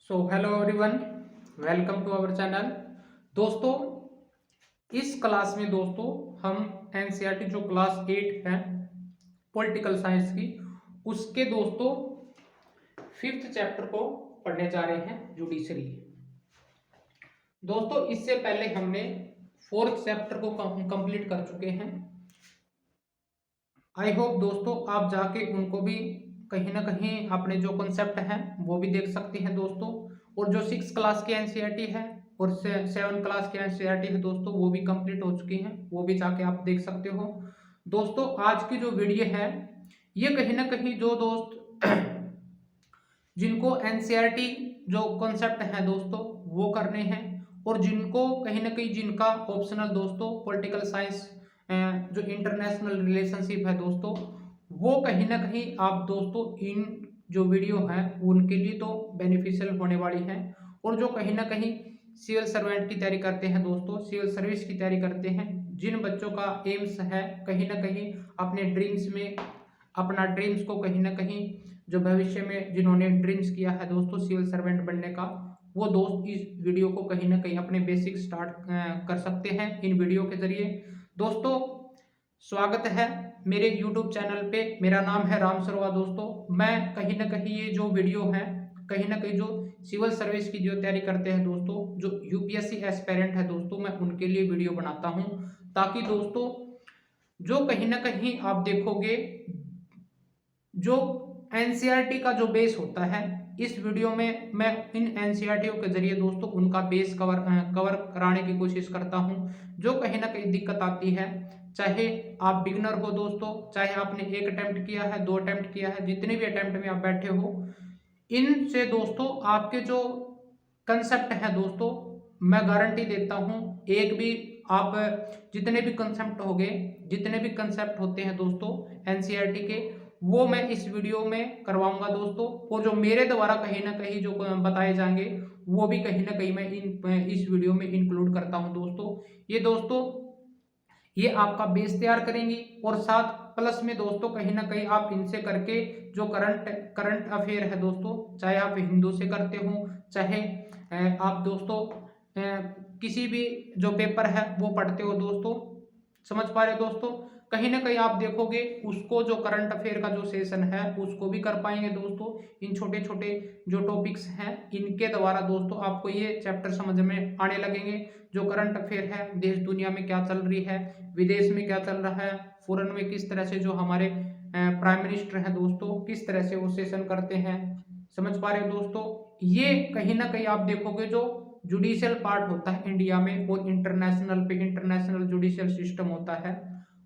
So hello everyone, welcome to our channel. दोस्तों, इस class में दोस्तों हम एनसीईआरटी जो क्लास 8 है पॉलिटिकल साइंस की, उसके दोस्तों 5th चैप्टर को पढ़ने जा रहे हैं, जुडिशरी। दोस्तों, इससे पहले हमने 4th चैप्टर को कंप्लीट कर चुके हैं। आई होप दोस्तों आप जाके उनको भी कहीं ना कहीं अपने जो कॉन्सेप्ट हैं वो भी देख सकते हैं दोस्तों। और जो 6 क्लास की एनसीईआरटी है और 7 क्लास की एनसीईआरटी है दोस्तों, वो भी कंप्लीट हो चुकी हैं, वो भी जाके आप देख सकते हो। दोस्तों, आज की जो वीडियो है ये कहीं ना कहीं जो दोस्त जिनको एनसीईआरटी जो कॉन्सेप्ट है दोस्तों वो करने हैं, और जिनको कहीं ना कहीं जिनका ऑप्शनल दोस्तों पॉलिटिकल साइंस जो इंटरनेशनल रिलेशनशिप है दोस्तों, वो कहीं ना कहीं आप दोस्तों इन जो वीडियो है उनके लिए तो बेनिफिशियल होने वाली है। और जो कहीं ना कहीं सिविल सर्वेंट की तैयारी करते हैं दोस्तों, सिविल सर्विस की तैयारी करते हैं, जिन बच्चों का एम्स है कहीं ना कहीं अपने ड्रीम्स में अपना ड्रीम्स को कहीं ना कहीं जो भविष्य में जिन्होंने ड्रीम्स किया है दोस्तों सिविल सर्वेंट बनने का, वो दोस्त इस वीडियो को कहीं ना कहीं अपने बेसिक स्टार्ट कर सकते हैं इन वीडियो के जरिए। दोस्तों, स्वागत है मेरे YouTube चैनल पे। मेरा नाम है राम सरवा। दोस्तों, मैं कहीं ना कहीं ये जो वीडियो है कहीं ना कहीं जो सिविल सर्विस की जो तैयारी करते हैं दोस्तों, जो यूपीएससी एस्पेरेंट है दोस्तों, मैं उनके लिए वीडियो बनाता हूं, ताकि दोस्तों जो कहीं ना कहीं आप देखोगे जो एनसीईआरटी का जो बेस होता है, इस वीडियो में मैं इन एनसीईआरटी के जरिए दोस्तों उनका बेस कवर कराने की कोशिश करता हूं। जो कहीं ना कहीं दिक्कत आती है, चाहे आप बिगनर हो दोस्तों, चाहे आपने 1 अटेम्प्ट किया है, 2 अटेम्प्ट किया है, जितने भी अटेम्प्ट में आप बैठे हो, इनसे दोस्तों आपके जो कंसेप्ट है दोस्तों, मैं गारंटी देता हूं एक भी आप जितने भी कंसेप्ट हो गए, जितने भी कंसेप्ट होते हैं दोस्तों एनसीईआरटी के, वो मैं इस वीडियो में करवाऊंगा दोस्तों। और जो मेरे द्वारा कहीं ना कहीं जो बताए जाएंगे वो भी कहीं ना कहीं मैं इस वीडियो में इंक्लूड करता हूं दोस्तों। ये दोस्तों ये आपका बेस तैयार करेंगी, और साथ प्लस में दोस्तों कहीं ना कहीं आप इनसे करके जो करंट अफेयर है दोस्तों, चाहे आप हिंदू से करते हो, चाहे आप दोस्तों किसी भी जो पेपर है वो पढ़ते हो दोस्तों, समझ पा रहे हो दोस्तों, कहीं ना कहीं आप देखोगे उसको जो करंट अफेयर का जो सेशन है उसको भी कर पाएंगे दोस्तों। इन छोटे छोटे जो टॉपिक्स हैं इनके द्वारा दोस्तों आपको ये चैप्टर समझ में आने लगेंगे। जो करंट अफेयर है, देश दुनिया में क्या चल रही है, विदेश में क्या चल रहा है, फॉरेन में किस तरह से जो हमारे प्राइम मिनिस्टर हैं दोस्तों किस तरह से वो सेशन करते हैं, समझ पा रहे हो दोस्तों। ये कहीं ना कहीं आप देखोगे जो जुडिशियल पार्ट होता है इंडिया में, और इंटरनेशनल पे इंटरनेशनल जुडिशियल सिस्टम होता है,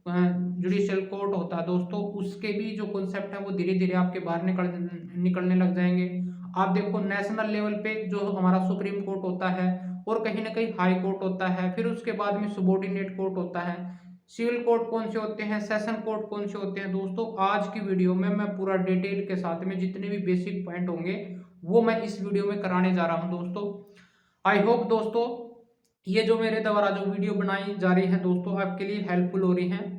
जुडिशियल कोर्ट होता है दोस्तों, उसके भी जो कॉन्सेप्ट है वो धीरे धीरे आपके बाहर निकलने लग जाएंगे। आप देखो नेशनल लेवल पे जो हमारा सुप्रीम कोर्ट होता है, और कहीं ना कहीं हाई कोर्ट होता है, फिर उसके बाद में सबॉर्डिनेट कोर्ट होता है, सिविल कोर्ट कौन से होते हैं, सेशन कोर्ट कौन से होते हैं दोस्तों। आज की वीडियो में मैं पूरा डिटेल के साथ में जितने भी बेसिक पॉइंट होंगे वो मैं इस वीडियो में कराने जा रहा हूं दोस्तों। आई होप दोस्तों ये जो मेरे द्वारा जो वीडियो बनाई जा रही है दोस्तों आपके लिए हेल्पफुल हो रही हैं।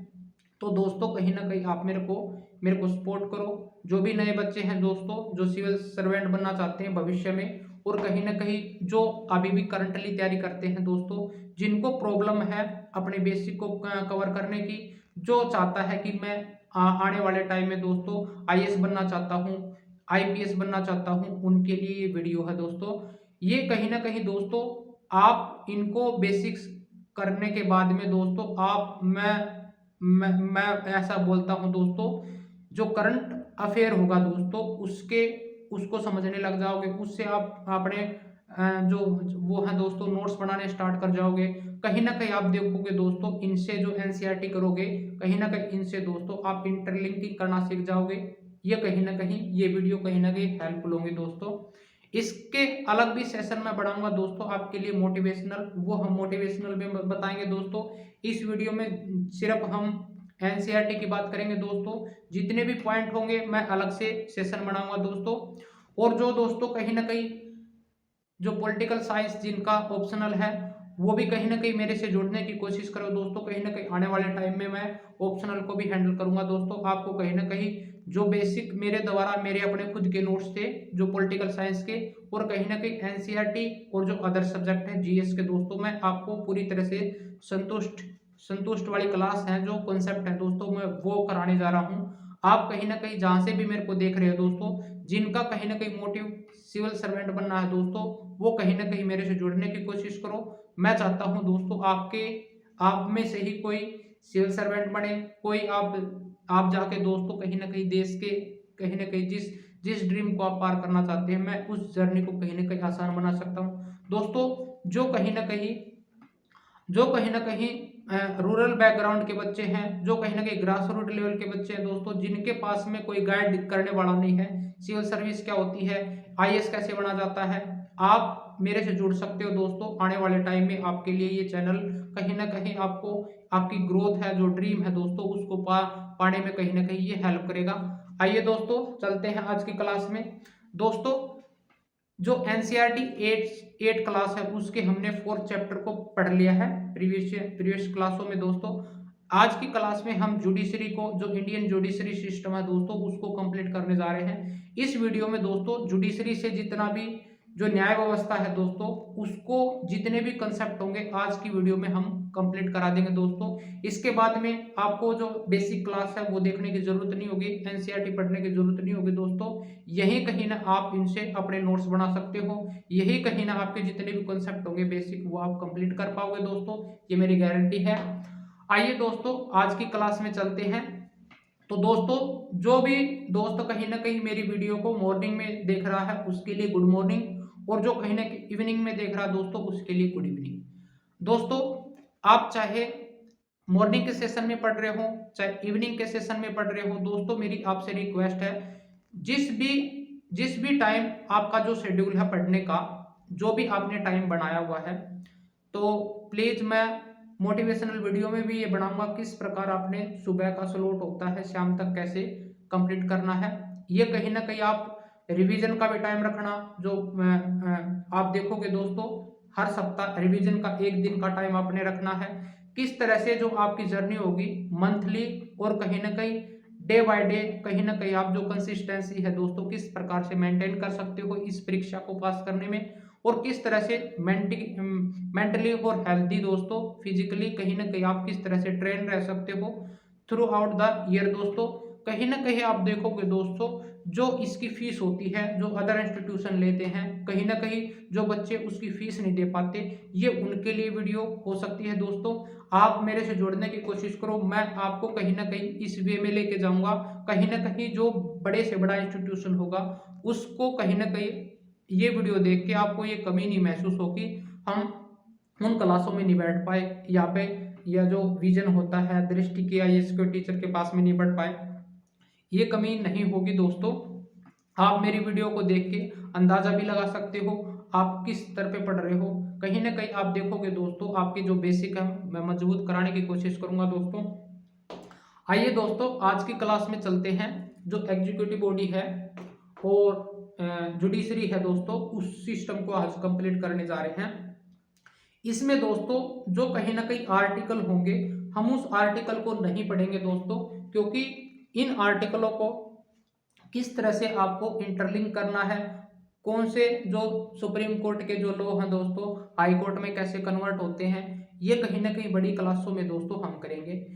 तो दोस्तों कहीं ना कहीं आप मेरे को सपोर्ट करो। जो भी नए बच्चे हैं दोस्तों जो सिविल सर्वेंट बनना चाहते हैं भविष्य में, और कहीं ना कहीं जो अभी भी करंटली तैयारी करते हैं दोस्तों, जिनको प्रॉब्लम है अपने बेसिक को कवर करने की, जो चाहता है कि मैं आने वाले टाइम में दोस्तों आईएएस बनना चाहता हूँ, आईपीएस बनना चाहता हूँ, उनके लिए ये वीडियो है दोस्तों। ये कहीं ना कहीं दोस्तों आप इनको बेसिक्स करने के बाद में दोस्तों आप मैं ऐसा बोलता हूं दोस्तों, जो करंट अफेयर होगा दोस्तों उसको समझने लग जाओगे, उससे आप अपने जो वो है दोस्तों नोट्स बनाने स्टार्ट कर जाओगे। कहीं ना कहीं आप देखोगे दोस्तों इनसे जो एनसीईआरटी करोगे, कहीं ना कहीं इनसे दोस्तों आप इंटरलिंकिंग करना सीख जाओगे। ये कहीं ना कहीं ये वीडियो कहीं ना कहीं हेल्पफुल होंगे दोस्तों। इसके अलग भी सेशन में बढ़ाऊंगा दोस्तों आपके लिए मोटिवेशनल, वो हम मोटिवेशनल में बताएंगे दोस्तों। इस वीडियो में सिर्फ हम एनसीईआरटी की बात करेंगे दोस्तों, जितने भी पॉइंट होंगे मैं अलग से सेशन बनाऊंगा दोस्तों। और जो दोस्तों कहीं ना कहीं जो पॉलिटिकल साइंस जिनका ऑप्शनल है वो भी कहीं ना कहीं मेरे से जुड़ने की कोशिश करो दोस्तों। कहीं ना कहीं आने वाले टाइम में मैं ऑप्शनल को भी हैंडल करूंगा दोस्तों। आपको कहीं ना कहीं जो बेसिक मेरे द्वारा मेरे अपने खुद के नोट्स थे जो पॉलिटिकल साइंस के, और कहीं ना कहीं एनसीईआरटी और जो अदर सब्जेक्ट है जीएस के दोस्तों, मैं आपको पूरी तरह से संतुष्ट संतुष्ट वाली क्लास है, जो कॉन्सेप्ट है दोस्तों मैं वो कराने जा रहा हूँ। आप कहीं ना कहीं जहाँ से भी मेरे को देख रहे हो दोस्तों, जिनका कहीं ना कहीं मोटिव सिविल सर्वेंट बनना है दोस्तों, वो कहीं ना कहीं मेरे से जुड़ने की कोशिश करो। मैं चाहता हूँ दोस्तों आप में से ही कोई सिविल सर्वेंट बने, कोई आप जाके दोस्तों कहीं ना कहीं देश के कहीं ना कहीं जिस जिस ड्रीम को आप पार करना चाहते हैं, मैं उस जर्नी को कहीं ना कहीं आसान बना सकता हूँ दोस्तों। जो कहीं ना कहीं रूरल बैकग्राउंड के बच्चे हैं, जो कहीं ना कहीं ग्रास रूट लेवल के बच्चे हैं दोस्तों, जिनके पास में कोई गाइड करने वाला नहीं है, सिविल सर्विस क्या होती है, आईएएस कैसे बना जाता है, आप मेरे से जुड़ सकते हो दोस्तों। आने वाले टाइम में आपके लिए ये चैनल कहीं ना कहीं आपको आपकी ग्रोथ है, जो ड्रीम है दोस्तों, उसको पाने में कहीं ना कहीं ये हेल्प करेगा। आइए दोस्तों चलते हैं आज की क्लास में। दोस्तों जो एनसीईआरटी 8 क्लास है उसके हमने 4th चैप्टर को पढ़ लिया है प्रीवियस क्लासों में दोस्तों। आज की क्लास में हम जुडिशरी को, जो इंडियन जुडिशरी सिस्टम है दोस्तों, उसको कंप्लीट करने जा रहे हैं। इस वीडियो में दोस्तों जुडिशरी से जितना भी जो न्याय व्यवस्था है दोस्तों, उसको जितने भी कंसेप्ट होंगे आज की वीडियो में हम कंप्लीट करा देंगे दोस्तों। इसके बाद में आपको जो बेसिक क्लास है वो देखने की जरूरत नहीं होगी, एनसीईआरटी पढ़ने की जरूरत नहीं होगी दोस्तों। यही कहीं ना आप इनसे अपने नोट्स बना सकते हो, यही कहीं ना आपके जितने भी कॉन्सेप्ट होंगे बेसिक वो आप कंप्लीट कर पाओगे दोस्तों, ये मेरी गारंटी है। आइए दोस्तों आज की क्लास में चलते हैं। तो दोस्तों जो भी दोस्त कहीं ना कहीं मेरी वीडियो को मॉर्निंग में देख रहा है उसके लिए गुड मॉर्निंग, और जो कहीं ना कहीं इवनिंग में देख रहा है दोस्तों उसके लिए गुड इवनिंग। दोस्तों आप चाहे मॉर्निंग के सेशन में पढ़ रहे हो चाहे इवनिंग के सेशन में पढ़ रहे हो दोस्तों, मेरी आपसे रिक्वेस्ट है, जिस भी टाइम आपका जो शेड्यूल है पढ़ने का, जो भी आपने टाइम बनाया हुआ है, तो प्लीज मैं मोटिवेशनल वीडियो में भी ये बनाऊंगा किस प्रकार आपने सुबह का स्लॉट होता है शाम तक कैसे कंप्लीट करना है। ये कहीं ना कहीं आप रिवीजन का भी टाइम रखना, जो आप देखोगे दोस्तों हर सप्ताह रिवीजन का 1 दिन का टाइम आपने रखना है। किस तरह से जो आपकी जर्नी होगी मंथली और कहीं ना कहीं डे बाय डे, कहीं ना कहीं आप जो कंसिस्टेंसी है दोस्तों किस प्रकार से मेंटेन कर सकते हो इस परीक्षा को पास करने में, और किस तरह से मेंटली और हेल्दी दोस्तों फिजिकली कहीं ना कहीं आप किस तरह से ट्रेन रह सकते हो थ्रू आउट द ईयर दोस्तों। कहीं ना कहीं आप देखोगे दोस्तों जो इसकी फीस होती है जो अदर इंस्टीट्यूशन लेते हैं, कहीं ना कहीं जो बच्चे उसकी फीस नहीं दे पाते, ये उनके लिए वीडियो हो सकती है दोस्तों। आप मेरे से जुड़ने की कोशिश करो, मैं आपको कहीं ना कहीं इस वे में लेके जाऊंगा। कहीं ना कहीं जो बड़े से बड़ा इंस्टीट्यूशन होगा उसको कहीं ना कहीं ये वीडियो देख के आपको ये कमी नहीं महसूस होगी हम उन क्लासों में नहीं बैठ पाए यहाँ पे, या जो विजन होता है दृष्टि की आईएएस के टीचर के पास में नहीं बैठ पाए, ये कमी नहीं होगी दोस्तों। आप मेरी वीडियो को देख के अंदाजा भी लगा सकते हो आप किस स्तर पे पढ़ रहे हो। कहीं ना कहीं आप देखोगे दोस्तों आपके जो बेसिक है मैं मजबूत कराने की कोशिश करूंगा दोस्तों। आइए दोस्तों आज की क्लास में चलते हैं। जो एग्जीक्यूटिव बॉडी है और जुडिशरी है दोस्तों, उस सिस्टम को आज कंप्लीट करने जा रहे हैं। इसमें दोस्तों जो कहीं ना कहीं आर्टिकल होंगे हम उस आर्टिकल को नहीं पढ़ेंगे दोस्तों, क्योंकि इन आर्टिकलों को किस तरह से आपको इंटरलिंक करना है, कौन से जो सुप्रीम कोर्ट के जो लॉ हैं दोस्तों हाई कोर्ट में कैसे कन्वर्ट होते हैं, ये कहीं ना कहीं बड़ी क्लासों में दोस्तों हम करेंगे।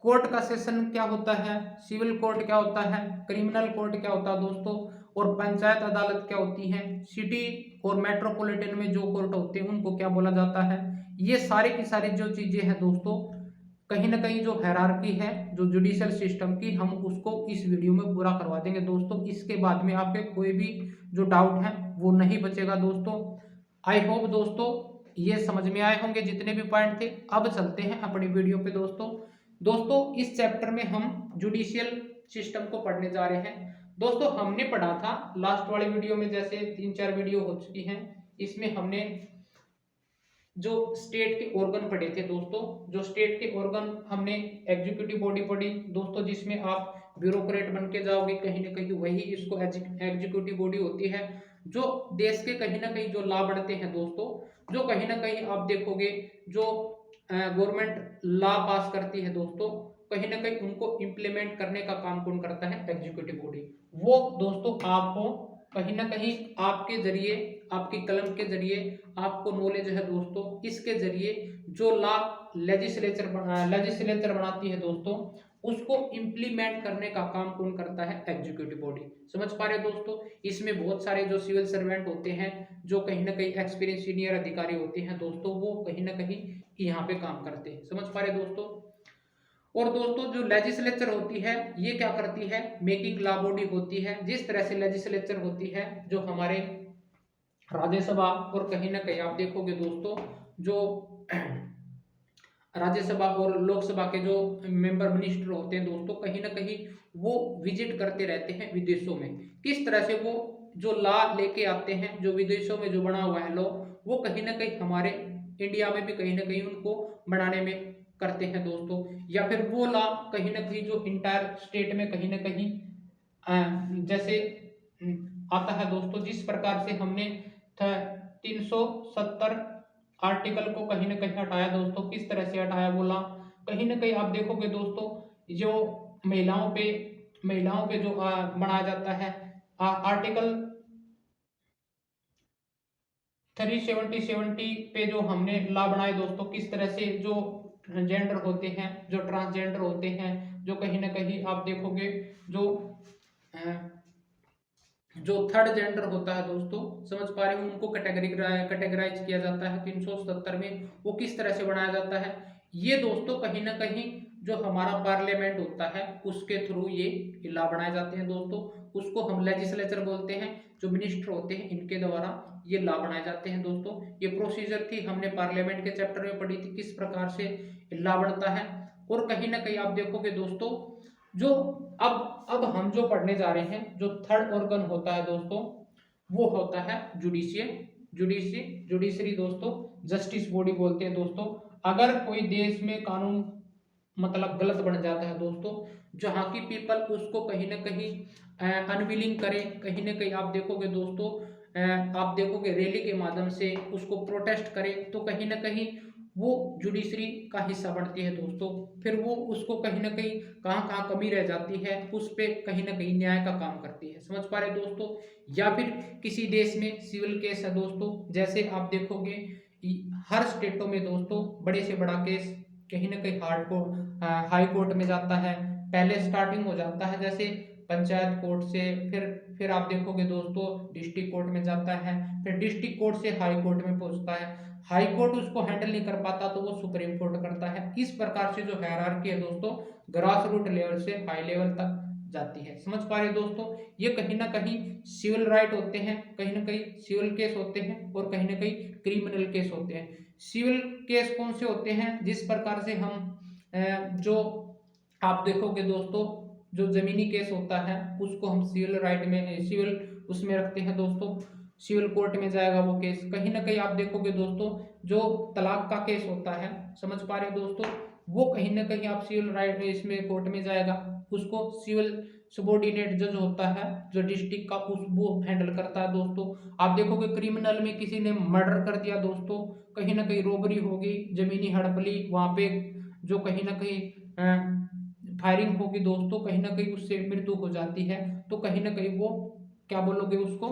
कोर्ट का सेशन क्या होता है, सिविल कोर्ट क्या होता है, क्रिमिनल कोर्ट क्या होता है दोस्तों, और पंचायत अदालत क्या होती है, सिटी और मेट्रोपॉलिटन में जो कोर्ट होते हैं उनको क्या बोला जाता है। ये सारी की सारी जो चीजें हैं दोस्तों, कहीं ना कहीं जो हायरार्की है जो जुडिशियल सिस्टम की, हम उसको इस वीडियो में पूरा करवा देंगे दोस्तों। इसके बाद में आपके कोई भी जो डाउट है वो नहीं बचेगा दोस्तों। आई होप दोस्तों ये समझ में आए होंगे जितने भी पॉइंट थे। अब चलते हैं अपनी वीडियो पे दोस्तों इस चैप्टर में हम जुडिशियल सिस्टम को पढ़ने जा रहे हैं दोस्तों। हमने पढ़ा था लास्ट वाली वीडियो में, जैसे 3-4 वीडियो हो चुकी हैं, इसमें हमने जो स्टेट के ऑर्गन पढ़े थे दोस्तों। जो स्टेट के ऑर्गन हमने एग्जीक्यूटिव बॉडी पढ़ी दोस्तों, जिसमें आप ब्यूरोक्रेट बन के जाओगे, कहीं ना कहीं वही इसको एग्जीक्यूटिव बॉडी होती है जो देश के कहीं ना कहीं जो लॉ बढ़ते हैं दोस्तों, जो कहीं ना कहीं आप देखोगे जो गवर्नमेंट लॉ पास करती है दोस्तों, कहीं ना कहीं उनको इम्प्लीमेंट करने का काम कौन करता है? Executive body. वो दोस्तों आपको कहीं ना कहीं आपके जरिए, आपकी कलम के जरिए आपको नॉलेज है दोस्तों, इसके जरिए जो लॉ लेजिस्लेचर बनाती है दोस्तों, उसको इम्प्लीमेंट करने का काम कौन करता है? Executive body. समझ पा रहे दोस्तों? इसमें बहुत सारे जो सिविल सर्वेंट होते हैं, जो कहीं ना कहीं एक्सपीरियंस सीनियर अधिकारी होते हैं दोस्तों, वो कहीं ना कहीं यहाँ पे काम करते हैं। समझ पा रहे दोस्तों? और दोस्तों जो लेजिस्लेचर होती है, ये क्या करती है? मेकिंग लॉ बॉडी होती है। जिस तरह से लेजिस्लेचर होती है, जो हमारे राज्यसभा, और कहीं ना कहीं आप देखोगे दोस्तों, जो राज्यसभा और लोकसभा के जो मेंबर मिनिस्टर होते हैं दोस्तों, कहीं ना कहीं वो विजिट करते रहते हैं विदेशों में। किस तरह से वो जो लॉ लेके आते हैं, जो विदेशों में जो बना हुआ है लॉ, वो कहीं ना कहीं हमारे इंडिया में भी कहीं ना कहीं उनको बनाने में करते हैं दोस्तों। या फिर वो लॉ कहीं ना कहीं जो इंटायर स्टेट में कहीं ना कहीं जैसे आता है दोस्तों, जिस प्रकार से हमने 370 आर्टिकल को कहीं ना कहीं हटाया दोस्तों। किस तरह से हटाया बोला, कहीं ना कहीं आप देखोगे दोस्तों, जो महिलाओं पे जो बनाया जाता है आर्टिकल 370 पे जो हमने लॉ बनाए दोस्तों, किस तरह से जो जेंडर होते हैं, जो ट्रांसजेंडर होते हैं, जो कहीं ना कहीं आप देखोगे जो जो थर्ड जेंडर होता है दोस्तों, समझ पा रहे हो, उनको कैटेगराइज किया जाता है 370 में। वो किस तरह से बनाया जाता है? ये दोस्तों कहीं ना कहीं जो हमारा पार्लियामेंट होता है, उसके थ्रू ये लॉ बनाए जाते हैं दोस्तों। उसको हम लेजिस्लेचर बोलते हैं। जो मिनिस्टर होते हैं, इनके द्वारा ये लॉ बनाए जाते हैं दोस्तों। ये प्रोसीजर थी, हमने पार्लियामेंट के चैप्टर में पढ़ी थी, किस प्रकार से लॉ बनता है। और कहीं ना कहीं आप देखोगे दोस्तों, जो अब हम जो पढ़ने जा रहे हैं, जो थर्ड ऑर्गन होता है दोस्तों, वो होता है जुडिशरी दोस्तों, जस्टिस बॉडी बोलते हैं दोस्तों। अगर कोई देश में कानून मतलब गलत बन जाता है दोस्तों, जहाँ की पीपल उसको कहीं ना कहीं अनविलिंग करे, कहीं ना कहीं आप देखोगे दोस्तों, आप देखोगे रैली के माध्यम से उसको प्रोटेस्ट करे, तो कहीं ना कहीं वो जुडिशरी का हिस्सा बनती है दोस्तों। फिर वो उसको कहीं ना कहीं कहाँ कहाँ कमी रह जाती है, उस पर कहीं ना कहीं न्याय का काम करती है। समझ पा रहे दोस्तों? या फिर किसी देश में सिविल केस है दोस्तों, जैसे आप देखोगे हर स्टेटों में दोस्तों बड़े से बड़ा केस कहीं ना कहीं हाई कोर्ट में जाता है। पहले स्टार्टिंग हो जाता है जैसे पंचायत कोर्ट से, फिर आप देखोगे दोस्तों डिस्ट्रिक्ट कोर्ट में जाता है, फिर डिस्ट्रिक्ट कोर्ट से हाई कोर्ट में पहुंचता है। हाई कोर्ट उसको हैंडल नहीं कर पाता तो वो सुप्रीम कोर्ट करता है। इस प्रकार से जो हायरार्की है दोस्तों, ग्रास रूट लेवल से हाई लेवल तक जाती है। समझ पा रहे दोस्तों? ये कहीं ना कहीं सिविल राइट होते हैं, कहीं ना कहीं सिविल केस होते हैं, और कहीं ना कहीं क्रिमिनल केस होते हैं। सिविल केस कौन से होते हैं? जिस प्रकार से हम जो आप देखोगे दोस्तों, जो जमीनी केस होता है उसको हम सिविल राइट में सिविल उसमें रखते हैं दोस्तों, सिविल कोर्ट में जाएगा वो केस। कहीं ना कहीं आप देखोगे दोस्तों, जो तलाक का केस होता है, समझ पा रहे हो दोस्तों, वो कहीं ना कहीं आप सिविल राइट इसमें कोर्ट में जाएगा, उसको सिविल सबॉर्डिनेट जज होता है जो डिस्ट्रिक्ट का, उस वो हैंडल करता है दोस्तों। आप देखोगे क्रिमिनल में किसी ने मर्डर कर दिया दोस्तों, कहीं ना कहीं रोबरी होगी, जमीनी हड़पली, वहां पे जो कहीं ना कहीं फायरिंग होगी दोस्तों, कहीं ना कहीं उससे मृत्यु हो जाती है, तो कहीं ना कहीं वो क्या बोलोगे उसको,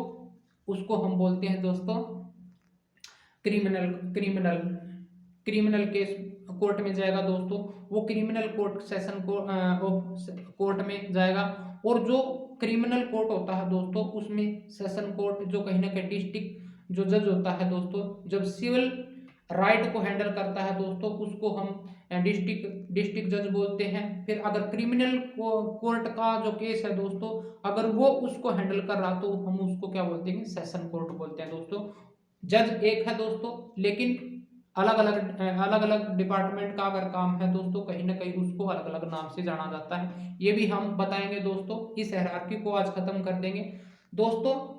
उसको हम बोलते हैं दोस्तों criminal criminal criminal case court में जाएगा दोस्तों। वो क्रिमिनल कोर्ट सेशन कोर्ट में जाएगा। और जो क्रिमिनल कोर्ट होता है दोस्तों, उसमें सेशन कोर्ट जो कहीं ना कहीं डिस्ट्रिक्ट जो जज होता है दोस्तों, जब सिविल राइट को हैंडल करता है दोस्तों, उसको हम डिस्ट्रिक्ट जज बोलते हैं। फिर अगर क्रिमिनल कोर्ट का जो केस है दोस्तों, अगर वो उसको हैंडल कर रहा तो हम उसको क्या बोलते हैं? सेशन कोर्ट बोलते हैं दोस्तों। जज एक है दोस्तों, लेकिन अलग अलग डिपार्टमेंट का अगर काम है दोस्तों, कहीं ना कहीं उसको अलग अलग नाम से जाना जाता है। ये भी हम बताएंगे दोस्तों। इस हायरार्की को आज खत्म कर देंगे दोस्तों।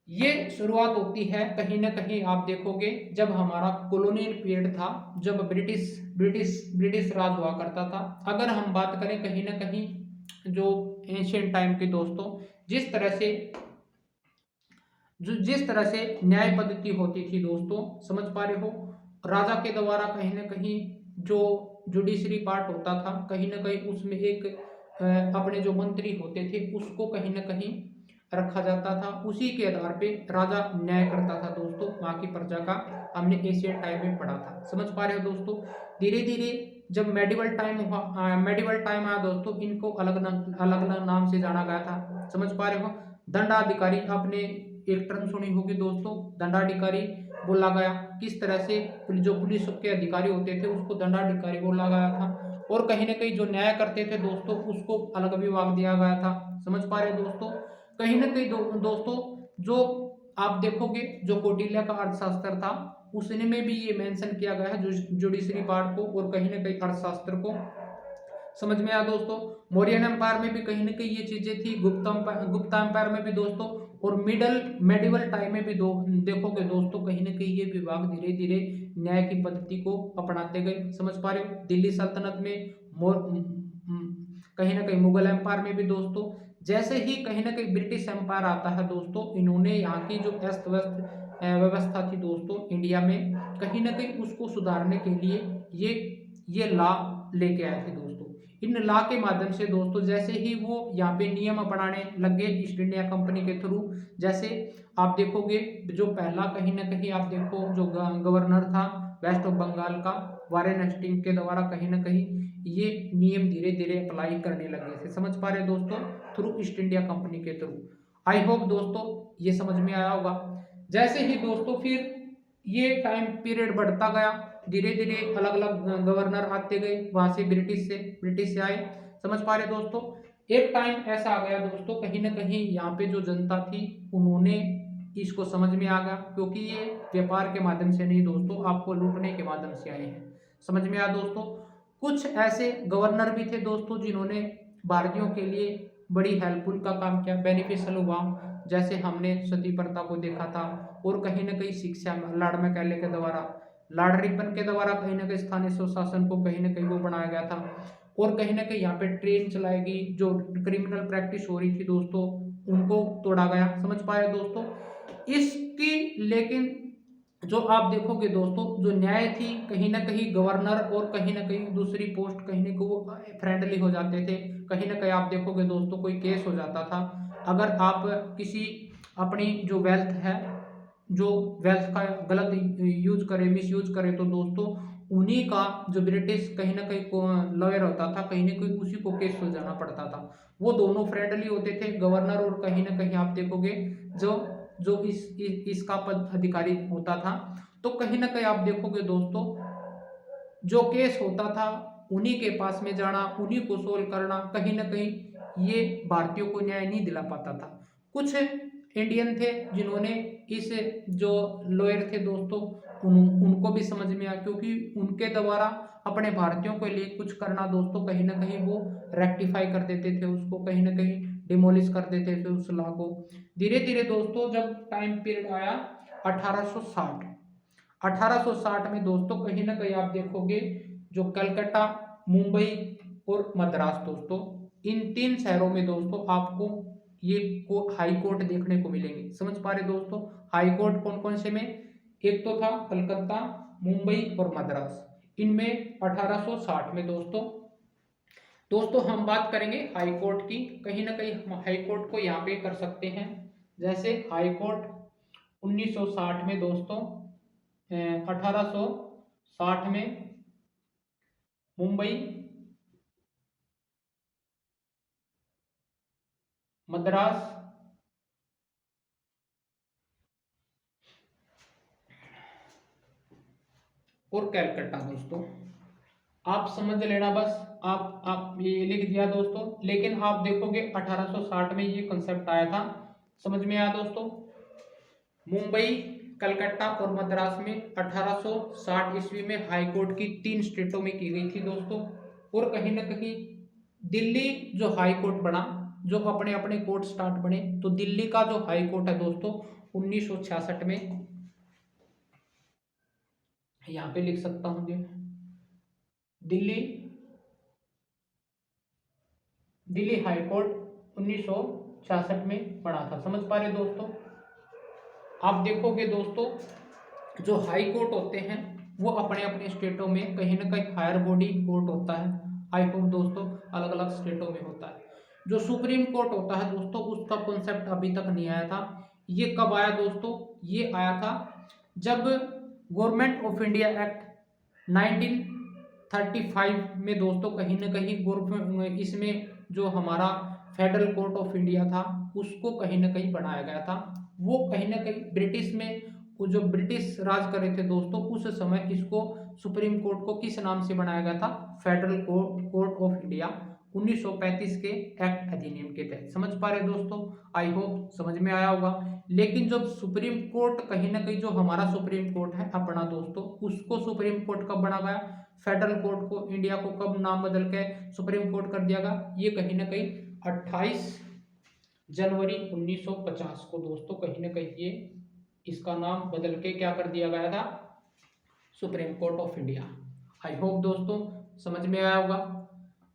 ये शुरुआत होती है कहीं ना कहीं आप देखोगे जब हमारा कॉलोनियल पीरियड था, जब ब्रिटिश राज हुआ करता था। अगर हम बात करें कहीं ना कहीं जो एंशियंट टाइम के दोस्तों, जिस तरह से न्याय पद्धति होती थी दोस्तों, समझ पा रहे हो, राजा के द्वारा कहीं ना कहीं जो जुडिशरी पार्ट होता था, कहीं ना कहीं उसमें एक अपने जो मंत्री होते थे उसको कहीं ना कहीं रखा जाता था। उसी के आधार पे राजा न्याय करता था दोस्तों वहाँ की प्रजा का। हमने एशियन टाइम में पढ़ा था, समझ पा रहे हो दोस्तों। धीरे धीरे जब मेडिवल टाइम हुआ, मेडिवल टाइम आया दोस्तों, इनको अलग अलग नाम से जाना गया था, समझ पा रहे हो। दंडाधिकारी, आपने एक टर्म सुनी होगी दोस्तों, दंडाधिकारी बोला गया। किस तरह से जो पुलिस के अधिकारी होते थे उसको दंडाधिकारी बोला गया था, और कहीं ना कहीं जो न्याय करते थे दोस्तों उसको अलग विभाग दिया गया था, समझ पा रहे हो दोस्तों। कहीं ना कहीं दोस्तों जो आप देखोगे जो कौटिल्य का अर्थशास्त्र था उसने में भी ये मेंशन किया गया है जुडिशरी पार्ट को, और कहीं ना कहीं अर्थशास्त्र को, समझ में आया दोस्तों। मौर्यन एम्पायर में भी कहीं ना कहीं ये चीजें थी, गुप्ता एम्पायर में भी दोस्तों, और मेडिवल टाइम में भी देखोगे दोस्तों कहीं ना कहीं ये विभाग धीरे धीरे न्याय की पद्धति को अपनाते गए, समझ पा रहे हो। दिल्ली सल्तनत में कहीं ना कहीं मुगल एम्पायर में भी दोस्तों, जैसे ही कहीं ना कहीं ब्रिटिश एम्पायर आता है दोस्तों, इन्होंने यहाँ की जो अस्त व्यस्त व्यवस्था थी दोस्तों इंडिया में, कहीं ना कहीं उसको सुधारने के लिए ये लॉ लेके आए थे दोस्तों। इन लॉ के माध्यम से दोस्तों जैसे ही वो यहाँ पे नियम अपनाने लगे ईस्ट इंडिया कंपनी के थ्रू, जैसे आप देखोगे जो पहला कहीं ना कहीं आप देखो जो गवर्नर था वेस्ट ऑफ बंगाल का, वारेन हेस्टिंग के द्वारा कहीं ना कहीं ये नियम धीरे धीरे अप्लाई करने लगे थे, समझ पा रहे दोस्तों, थ्रू ईस्ट इंडिया कंपनी के थ्रू। आई होप दोस्तों ये समझ में आया होगा। जैसे ही दोस्तों फिर ये टाइम पीरियड बढ़ता गया, धीरे धीरे अलग अलग गवर्नर आते गए, वहां से ब्रिटिश से आए, समझ पा रहे दोस्तों। एक टाइम ऐसा आ गया दोस्तों कहीं ना कहीं यहाँ पे जो जनता थी उन्होंने इसको समझ में आ गया, क्योंकि ये व्यापार के माध्यम से नहीं दोस्तों, आपको लूटने के माध्यम से आए हैं, समझ में आया दोस्तों। कुछ ऐसे गवर्नर भी थे दोस्तों जिन्होंने भारतीयों के लिए बड़ी हेल्पफुल का काम किया, बेनिफिशियल हुआ, जैसे हमने सती प्रथा को देखा था, और कहीं ना कहीं शिक्षा लॉर्ड मैकाले के द्वारा, लॉर्ड रिपन के द्वारा कहीं ना कहीं स्थानीय स्वशासन को कहीं ना कहीं वो बनाया गया था, और कहीं ना कहीं यहाँ पे ट्रेन चलाई गई, जो क्रिमिनल प्रैक्टिस हो रही थी दोस्तों उनको तोड़ा गया, समझ पाए दोस्तों। इसकी लेकिन जो आप देखोगे दोस्तों जो न्याय थी कहीं ना कहीं गवर्नर और कहीं ना कहीं दूसरी पोस्ट कहीं ना कहीं वो फ्रेंडली हो जाते थे। कहीं ना कहीं आप देखोगे दोस्तों कोई केस हो जाता था, अगर आप किसी अपनी जो वेल्थ है, जो वेल्थ का गलत यूज करे, मिस यूज करे, तो दोस्तों उन्हीं का जो ब्रिटिश कहीं ना कहीं लॉयर होता था, कहीं ना कहीं उसी को केस सुलझाना पड़ता था। वो दोनों फ्रेंडली होते थे गवर्नर, और कहीं ना कहीं आप देखोगे जो जो इसका पद अधिकारी होता था, तो कहीं ना कहीं आप देखोगे दोस्तों जो केस होता था उन्हीं के पास में जाना, उन्हीं को सोल्व करना, कहीं ना कहीं ये भारतीयों को न्याय नहीं दिला पाता था। कुछ इंडियन थे जिन्होंने इस जो लॉयर थे दोस्तों उनको भी समझ में आया, क्योंकि उनके द्वारा अपने भारतीयों के लिए कुछ करना दोस्तों कहीं ना कहीं वो रेक्टिफाई कर देते थे, उसको कहीं ना कहीं डिमोलिश कर देते थे उस लॉ को। धीरे धीरे दोस्तों जब टाइम पीरियड आया 1860 में दोस्तों कहीं ना कहीं आप देखोगे जो कलकत्ता, मुंबई और मद्रास दोस्तों, इन तीन शहरों में दोस्तों आपको ये हाई कोर्ट देखने को मिलेंगे, समझ पा रहे दोस्तों। हाई कोर्ट कौन कौन से में, एक तो था कलकत्ता, मुंबई और मद्रास, इनमें 1860 में दोस्तों हम बात करेंगे हाई कोर्ट की। कहीं ना कहीं हम हाई कोर्ट को यहाँ पे कर सकते हैं, जैसे हाई कोर्ट 1960 में दोस्तों, 1860 में मुंबई, मद्रास और कलकत्ता दोस्तों। आप समझ लेना बस, आप ये लिख दिया दोस्तों, लेकिन आप देखोगे 1860 में ये कंसेप्ट आया था, समझ में आया दोस्तों। मुंबई, कलकत्ता और मद्रास में 1860 ईस्वी में हाई कोर्ट की 3 स्टेटों में की गई थी दोस्तों। और कहीं ना कहीं दिल्ली जो हाई कोर्ट बना, जो अपने अपने कोर्ट स्टार्ट बने, तो दिल्ली का जो हाई कोर्ट है दोस्तों 1966 में, यहाँ पे लिख सकता हूँ दिल्ली हाई कोर्ट 1966 में बना था, समझ पा रहे दोस्तों। आप देखोगे दोस्तों जो हाई कोर्ट होते हैं वो अपने अपने स्टेटों में कहीं ना कहीं हायर बॉडी कोर्ट होता है। आई होप दोस्तों अलग अलग स्टेटों में होता है। जो सुप्रीम कोर्ट होता है दोस्तों, उसका कॉन्सेप्ट अभी तक नहीं आया था। ये कब आया दोस्तों? ये आया था जब गवर्नमेंट ऑफ इंडिया एक्ट 1935 में दोस्तों कहीं ना कहीं इसमें जो हमारा फेडरल कोर्ट ऑफ इंडिया था उसको कहीं ना कहीं बनाया गया था। वो कहीं ना कहीं ब्रिटिश में, वो जो ब्रिटिश राज कर रहे थे दोस्तों, उस समय इसको सुप्रीम कोर्ट को किस नाम से बनाया गया था? फेडरल कोर्ट ऑफ इंडिया 1935 के एक्ट अधिनियम के तहत। समझ पा रहे दोस्तों? आई होप समझ में आया होगा। लेकिन जब सुप्रीम कोर्ट कहीं ना कहीं जो हमारा सुप्रीम कोर्ट है अपना दोस्तों, उसको सुप्रीम कोर्ट कब बना गया? फेडरल कोर्ट को, इंडिया को कब नाम बदल के सुप्रीम कोर्ट कर दिया गया? ये कहीं ना कहीं 28 जनवरी 1950 को दोस्तों कहीं ना कहीं ये इसका नाम बदल के क्या कर दिया गया था? Supreme Court of India. I hope दोस्तों समझ में आया होगा।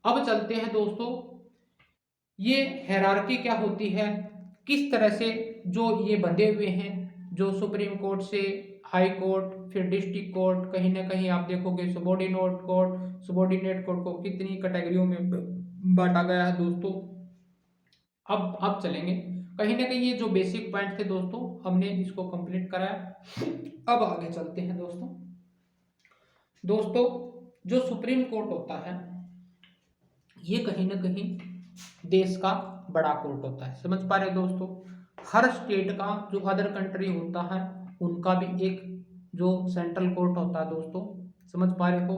अब चलते हैं दोस्तों, ये हायरार्की क्या होती है, किस तरह से जो ये बंधे हुए हैं, जो सुप्रीम कोर्ट से हाई कोर्ट, फिर डिस्ट्रिक्ट कोर्ट, कहीं ना कहीं आप देखोगे सबॉर्डिनेट कोर्ट को कितनी कैटेगरियों में बांटा गया है दोस्तों। अब चलेंगे, कहीं ना कहीं ये जो बेसिक पॉइंट थे दोस्तों हमने इसको कंप्लीट कराया। अब आगे चलते हैं दोस्तों। दोस्तों जो सुप्रीम कोर्ट होता है ये कहीं ना कहीं देश का बड़ा कोर्ट होता है। समझ पा रहे हो दोस्तों? हर स्टेट का जो अदर कंट्री होता है उनका भी एक जो सेंट्रल कोर्ट होता है दोस्तों। समझ पा रहे हो?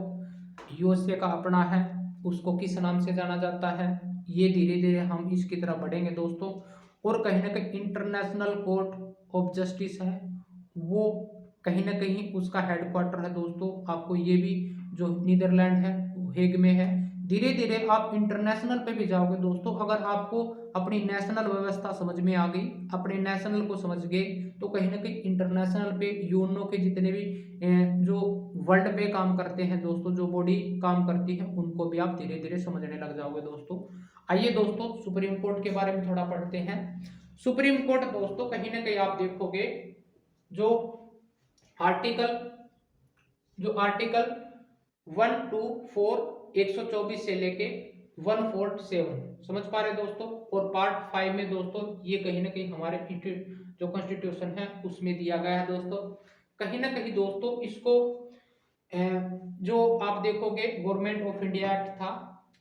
यूएसए का अपना है, उसको किस नाम से जाना जाता है? ये धीरे धीरे हम इसकी तरफ बढ़ेंगे दोस्तों। और कहीं ना कहीं इंटरनेशनल कोर्ट ऑफ जस्टिस है, वो कहीं ना कहीं उसका हेडक्वार्टर है दोस्तों। आपको ये भी जो नीदरलैंड है वो हेग में है। धीरे धीरे आप इंटरनेशनल पे भी जाओगे दोस्तों। अगर आपको अपनी नेशनल व्यवस्था समझ में आ गई, अपने नेशनल को समझ गए, तो कहीं ना कहीं इंटरनेशनल पे यूएनओ के जितने भी जो वर्ल्ड पे काम करते हैं दोस्तों, जो बॉडी काम करती है, उनको भी आप धीरे धीरे समझने लग जाओगे दोस्तों। आइए दोस्तों सुप्रीम कोर्ट के बारे में थोड़ा पढ़ते हैं। सुप्रीम कोर्ट दोस्तों कहीं ना कहीं आप देखोगे जो आर्टिकल जो आर्टिकल 124 124 से लेके 147 समझ पा रहे दोस्तों। और पार्ट 5 में दोस्तों ये कहीं ना कहीं हमारे जो कॉन्स्टिट्यूशन है उसमें दिया गया है दोस्तों। कहीं ना कहीं दोस्तों इसको जो आप देखोगे गवर्नमेंट ऑफ इंडिया एक्ट था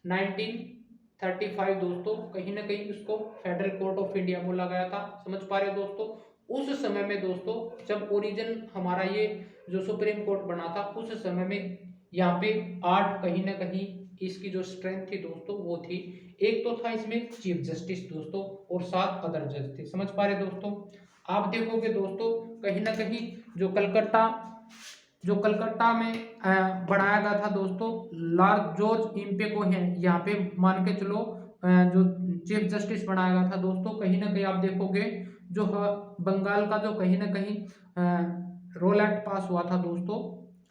1935 दोस्तों, कहीं ना कहीं उसको फेडरल कोर्ट ऑफ इंडिया बोला गया था। समझ पा रहे हो दोस्तों? उस समय में दोस्तों जब ओरिजिन हमारा ये जो सुप्रीम कोर्ट बना था, उस समय में यहाँ पे 8 कहीं ना कहीं इसकी जो स्ट्रेंथ थी दोस्तों वो थी। एक तो था इसमें चीफ जस्टिस दोस्तों और 7 अदर जज थे। समझ पा रहे दोस्तों? आप देखोगे दोस्तों कहीं ना कहीं जो कलकत्ता में बनाया गया था दोस्तों, लॉर्ड जॉर्ज इम्पे को है यहाँ पे मान के चलो जो चीफ जस्टिस बनाया गया था दोस्तों। कहीं ना कहीं आप देखोगे जो बंगाल का जो कहीं ना कहीं रोल एक्ट पास हुआ था दोस्तों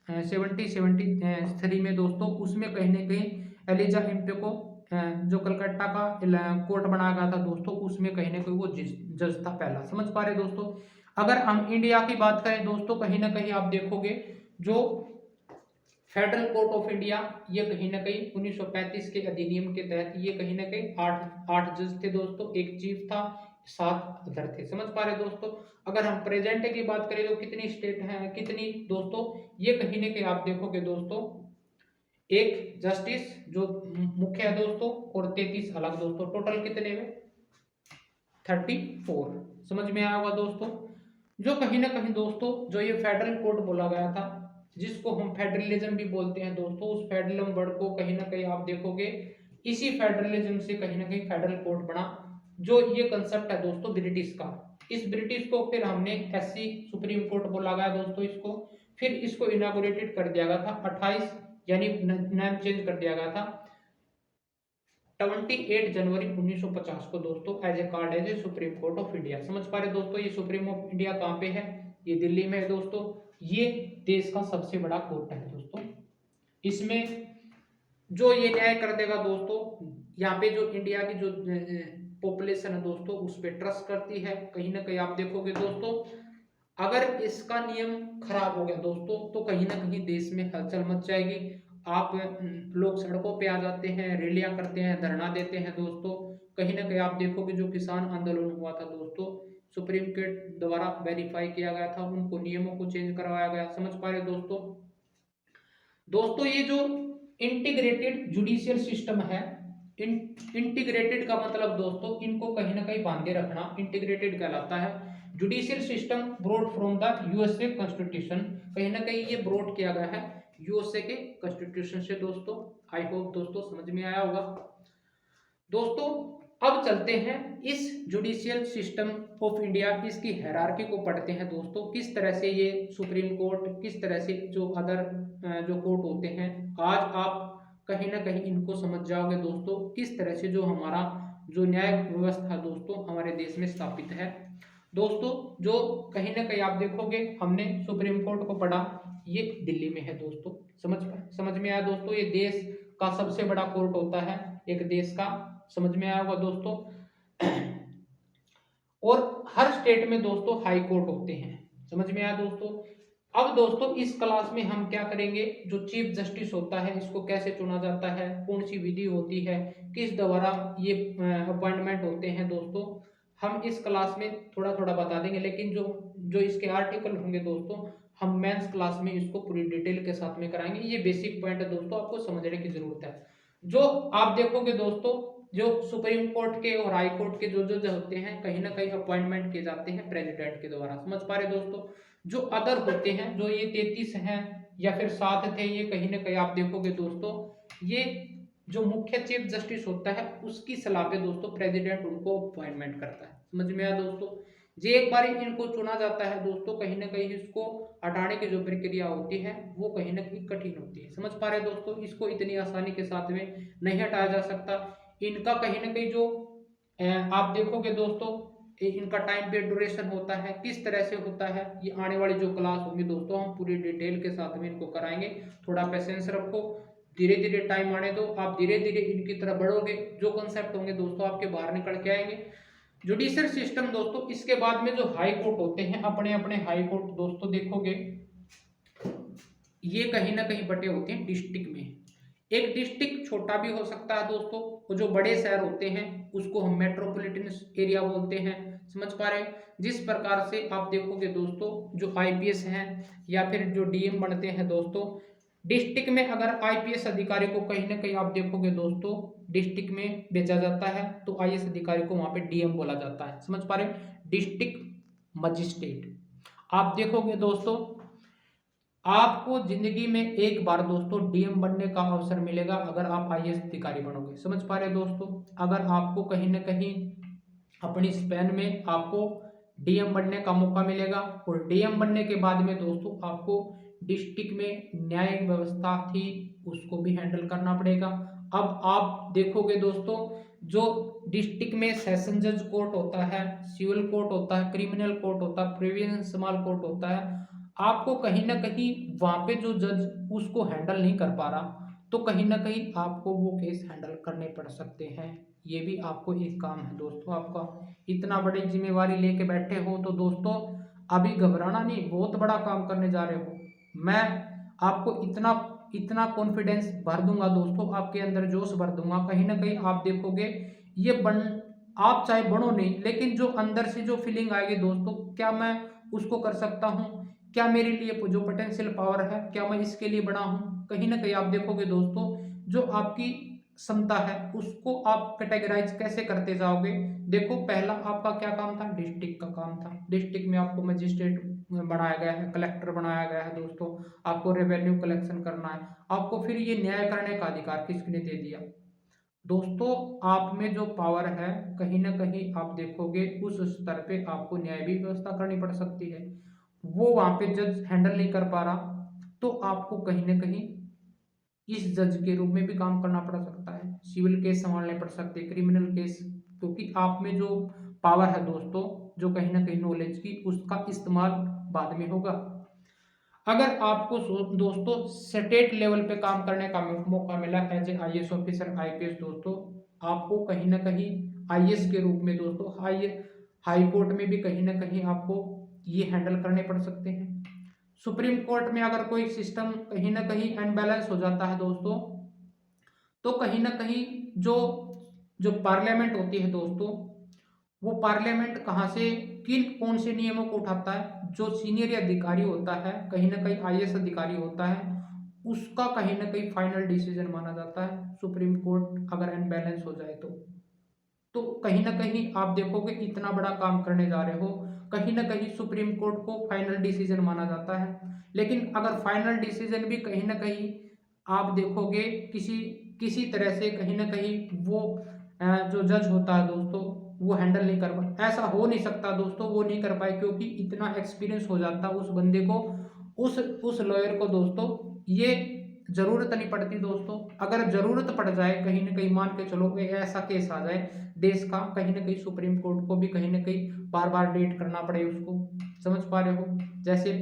1773 में दोस्तों, उसमें कहीं ना कहीं एलिजा इम्पे को जो कलकत्ता का कोर्ट बनाया गया था दोस्तों, उसमें कहीं ना कहीं वो जज था पहला। समझ पा रहे दोस्तों? अगर हम इंडिया की बात करें दोस्तों, कहीं ना कहीं आप देखोगे जो फेडरल कोर्ट ऑफ इंडिया ये कहीं ना कहीं 1935 के अधिनियम के तहत ये कहीं ना कहीं आठ जज थे दोस्तों, एक चीफ था, 7 अदर थे। समझ पा रहे दोस्तों? अगर हम प्रेजेंट की बात करें तो कितनी स्टेट हैं, कितनी दोस्तों, ये कहीं ना कहीं आप देखोगे दोस्तों एक जस्टिस जो मुख्य है दोस्तों और 33 अलग दोस्तों, टोटल कितने में 34। समझ में आया होगा दोस्तों। जो कहीं ना कहीं दोस्तों जो ये फेडरल कोर्ट बोला गया था, जिसको हम फेडरलिज्म भी बोलते हैं दोस्तों, उस फेडरलिज्म वर्ड को कहीं ना कहीं आप देखोगे इसी फेडरलिज्म से कहीं ना कहीं फेडरल कोर्ट बना। जो ये कंसेप्ट है दोस्तों ब्रिटिश का, इस ब्रिटिश को फिर हमने एससी सुप्रीम कोर्ट बोला गया दोस्तों इसको। फिर इसको इनॉग्रेटेड कर दिया गया था 28 यानी नाम चेंज कर दिया गया था 28 जनवरी 1950 को दोस्तों as a card as a Supreme Court of India. समझ पा रहे दोस्तों? ये सुप्रीम ऑफ इंडिया कहाँ पे है? ये दिल्ली में है दोस्तों। ये देश का सबसे बड़ा कोर्ट है दोस्तों। इसमें जो ये न्याय कर देगा दोस्तों, यहाँ पे जो इंडिया की जो पॉपुलेशन है दोस्तों उस पर ट्रस्ट करती है। कहीं ना कहीं आप देखोगे दोस्तों अगर इसका नियम खराब हो गया दोस्तों तो कहीं ना कहीं देश में हलचल मच जाएगी। आप लोग सड़कों पे आ जाते हैं, रैलियां करते हैं, धरना देते हैं दोस्तों। कहीं ना कहीं आप देखोगे जो किसान आंदोलन हुआ था दोस्तों, सुप्रीम कोर्ट द्वारा वेरीफाई किया गया था, उनको नियमों को चेंज करवाया गया। समझ पा रहे हो दोस्तों? दोस्तों ये जो इंटीग्रेटेड जुडिशियल सिस्टम है, इंटीग्रेटेड का मतलब दोस्तों इनको कहीं ना कहीं बांधे रखना इंटीग्रेटेड कहलाता है। Judicial system broad from the USA constitution, कहीं ना कहीं ये ब्रोड किया गया है यूएसए के कॉन्स्टिट्यूशन से दोस्तों। आई होप दोस्तों समझ में आया होगा। दोस्तों अब चलते हैं इस जुडिशियल सिस्टम ऑफ इंडिया, इसकी हायरार्की को पढ़ते हैं दोस्तों। किस तरह से ये सुप्रीम कोर्ट, किस तरह से जो अदर जो कोर्ट होते हैं, आज आप कहीं ना कहीं इनको समझ जाओगे दोस्तों। किस तरह से जो हमारा जो न्याय व्यवस्था दोस्तों हमारे देश में स्थापित है दोस्तों। जो कहीं ना कहीं आप देखोगे हमने सुप्रीम कोर्ट को पढ़ा, ये दिल्ली में है दोस्तों। समझ में आया दोस्तों? ये देश का सबसे बड़ा कोर्ट होता है एक देश का। समझ में आया होगा दोस्तों। और हर स्टेट में दोस्तों हाई कोर्ट होते हैं। समझ में आया दोस्तों? अब दोस्तों इस क्लास में हम क्या करेंगे, जो चीफ जस्टिस होता है इसको कैसे चुना जाता है, कौन सी विधि होती है, किस द्वारा ये अपॉइंटमेंट होते हैं दोस्तों, हम इस क्लास में थोड़ा थोड़ा बता देंगे। लेकिन जो जो इसके आर्टिकल होंगे दोस्तों, हम मेंस क्लास में इसको पूरी डिटेल के साथ में कराएंगे। ये बेसिक पॉइंट है दोस्तों, आपको समझने की जरूरत है। जो आप देखोगे दोस्तों, जो सुप्रीम कोर्ट के और हाई कोर्ट के जो जज होते हैं कहीं ना कहीं अपॉइंटमेंट किए जाते हैं प्रेसिडेंट के द्वारा। समझ पा रहे दोस्तों? जो अदर होते हैं, जो ये 33 हैं या फिर 7 थे, ये कहीं ना कहीं आप देखोगे दोस्तों, ये जो मुख्य चीफ जस्टिस होता है उसकी सलाह पे दोस्तों प्रेसिडेंट उनको अपॉइंटमेंट करता है। समझ में आया दोस्तों? जे एक बार इनको चुना जाता है दोस्तों, कहीं ना कहीं इसको हटाने की जो प्रक्रिया होती है वो कहीं ना कहीं कठिन होती है। समझ पा रहे दोस्तों? इसको इतनी आसानी के साथ में नहीं हटाया जा सकता। इनका कहीं ना कहीं जो आप देखोगे दोस्तों, इनका टाइम पे ड्यूरेशन होता है, किस तरह से होता है, ये आने वाली जो क्लास होंगी दोस्तों हम पूरी डिटेल के साथ में इनको कराएंगे। थोड़ा पेशेंस रखो, धीरे धीरे टाइम आने दो, आप धीरे धीरे इनकी तरफ बढ़ोगे, जो कंसेप्ट होंगे दोस्तों आपके बाहर निकल के आएंगे। जुडिशियल सिस्टम दोस्तों, इसके बाद में जो हाई कोर्ट होते हैं, अपने अपने हाई कोर्ट दोस्तों देखोगे ये कहीं ना कहीं बटे होते हैं डिस्ट्रिक्ट में। एक डिस्ट्रिक्ट छोटा भी हो सकता है दोस्तों, और जो बड़े शहर होते हैं उसको हम मेट्रोपॉलिटन एरिया बोलते हैं। समझ पा रहे हैं? जिस प्रकार से आप देखोगे दोस्तों, जो आईपीएस हैं या फिर जो डीएम बनते हैं दोस्तों, डिस्ट्रिक्ट में अगर आईपीएस अधिकारी को कहीं ना कहीं आप देखोगे दोस्तों डिस्ट्रिक्ट में भेजा जाता है, तो आईएएस अधिकारी को वहां पे डीएम बोला जाता है। समझ पा रहे हैं? District magistrate. आप देखोगे दोस्तों, आपको जिंदगी में एक बार दोस्तों डीएम बनने का अवसर मिलेगा अगर आप आईएएस अधिकारी बनोगे। समझ पा रहे दोस्तों? अगर आपको कहीं ना कहीं अपनी स्पेन में आपको डीएम बनने का मौका मिलेगा, और डीएम बनने के बाद में दोस्तों आपको डिस्ट्रिक्ट में न्यायिक व्यवस्था थी उसको भी हैंडल करना पड़ेगा। अब आप देखोगे दोस्तों, जो डिस्ट्रिक्ट में सेशन जज कोर्ट होता है, सिविल कोर्ट होता है, क्रिमिनल कोर्ट होता है, प्रिवेंशन स्मॉल कोर्ट होता है, आपको कहीं ना कहीं वहां पे जो जज उसको हैंडल नहीं कर पा रहा, तो कहीं ना कहीं आपको वो केस हैंडल करने पड़ सकते हैं। ये भी आपको एक काम है दोस्तों आपका। इतना बड़ी जिम्मेवारी लेके बैठे हो तो दोस्तों अभी घबराना नहीं, बहुत बड़ा काम करने जा रहे हो। मैं आपको इतना इतना कॉन्फिडेंस भर दूंगा दोस्तों, आपके अंदर जोश भर दूंगा। कहीं ना कहीं आप देखोगे ये आप चाहे बनो नहीं, लेकिन जो अंदर से जो फीलिंग आएगी दोस्तों, क्या मैं उसको कर सकता हूँ, क्या मेरे लिए जो पोटेंशियल पावर है क्या मैं इसके लिए बना हूँ। कहीं ना कहीं आप देखोगे दोस्तों, जो आपकी क्षमता है उसको आप कैटेगराइज कैसे करते जाओगे। देखो पहला आपका क्या काम था, डिस्ट्रिक्ट का काम था। डिस्ट्रिक्ट में आपको मजिस्ट्रेट बनाया गया है, कलेक्टर बनाया गया है दोस्तों, आपको रेवेन्यू कलेक्शन करना है, आपको फिर ये न्याय करने का अधिकार किसने दे दिया दोस्तों। आप में जो पावर है कहीं ना कहीं आप देखोगे उस स्तर पे आपको न्याय भी व्यवस्था करनी पड़ सकती है, वो वहां पे जज हैंडल नहीं कर पा रहा, तो आपको कहीं ना कहीं इस जज के रूप में भी काम करना पड़ सकता है, सिविल केस संभालने पड़ सकते हैं, क्रिमिनल केस, क्योंकि आप में जो पावर है दोस्तों, जो कहीं ना कहीं नॉलेज की, उसका इस्तेमाल बाद में होगा। अगर आपको दोस्तों स्टेट लेवल पे काम करने का मौका मिला as a IAS officer, IPS दोस्तों, आपको कहीं ना कहीं आईएएस के रूप में दोस्तों हाई कोर्ट में भी कहीं ना कहीं आपको ये हैंडल करने पड़ सकते हैं। सुप्रीम कोर्ट में अगर कोई सिस्टम कहीं ना कहीं अनबैलेंस हो जाता है दोस्तों, तो कहीं ना कहीं जो जो पार्लियामेंट होती है दोस्तों, वो पार्लियामेंट कहाँ से किन कौन से नियमों को उठाता है, जो सीनियर अधिकारी होता है, कहीं ना कहीं आईएएस अधिकारी होता है, उसका कहीं ना कहीं फाइनल डिसीजन माना जाता है सुप्रीम कोर्ट अगर अनबैलेंस हो जाए तो कहीं ना कहीं आप देखोगे इतना बड़ा काम करने जा रहे हो, कहीं ना कहीं सुप्रीम कोर्ट को फाइनल डिसीजन माना जाता है। लेकिन अगर फाइनल डिसीजन भी कहीं ना कहीं आप देखोगे किसी किसी तरह से कहीं ना कहीं वो जो जज होता है दोस्तों, वो हैंडल नहीं कर पा, ऐसा हो नहीं सकता दोस्तों, वो नहीं कर पाए क्योंकि इतना एक्सपीरियंस हो जाता उस बंदे को, उस लॉयर को दोस्तों। ये जरूरत नहीं पड़ती दोस्तों, अगर जरूरत पड़ जाए कहीं ना कहीं मान के चलो ऐसा केस आ जाए देश का, कहीं ना कहीं सुप्रीम कोर्ट को भी कहीं ना कहीं बार बार डेट करना पड़े उसको, समझ पा रहे हो। जैसे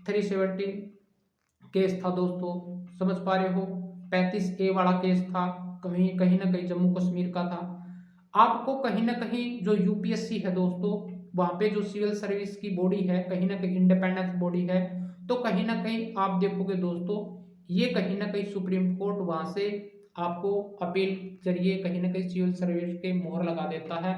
370 केस था दोस्तों, समझ पा रहे हो, 35A वाला केस था, कहीं कहीं ना कहीं जम्मू कश्मीर का था। आपको कहीं ना कहीं जो यूपीएससी है दोस्तों, वहाँ पे जो सिविल सर्विस की बॉडी है, कहीं ना कहीं इंडिपेंडेंस बॉडी है, तो कहीं ना कहीं आप देखोगे दोस्तों, ये कहीं ना कहीं सुप्रीम कोर्ट वहाँ से आपको अपील जरिए कहीं ना कहीं सिविल सर्विस के मोहर लगा देता है,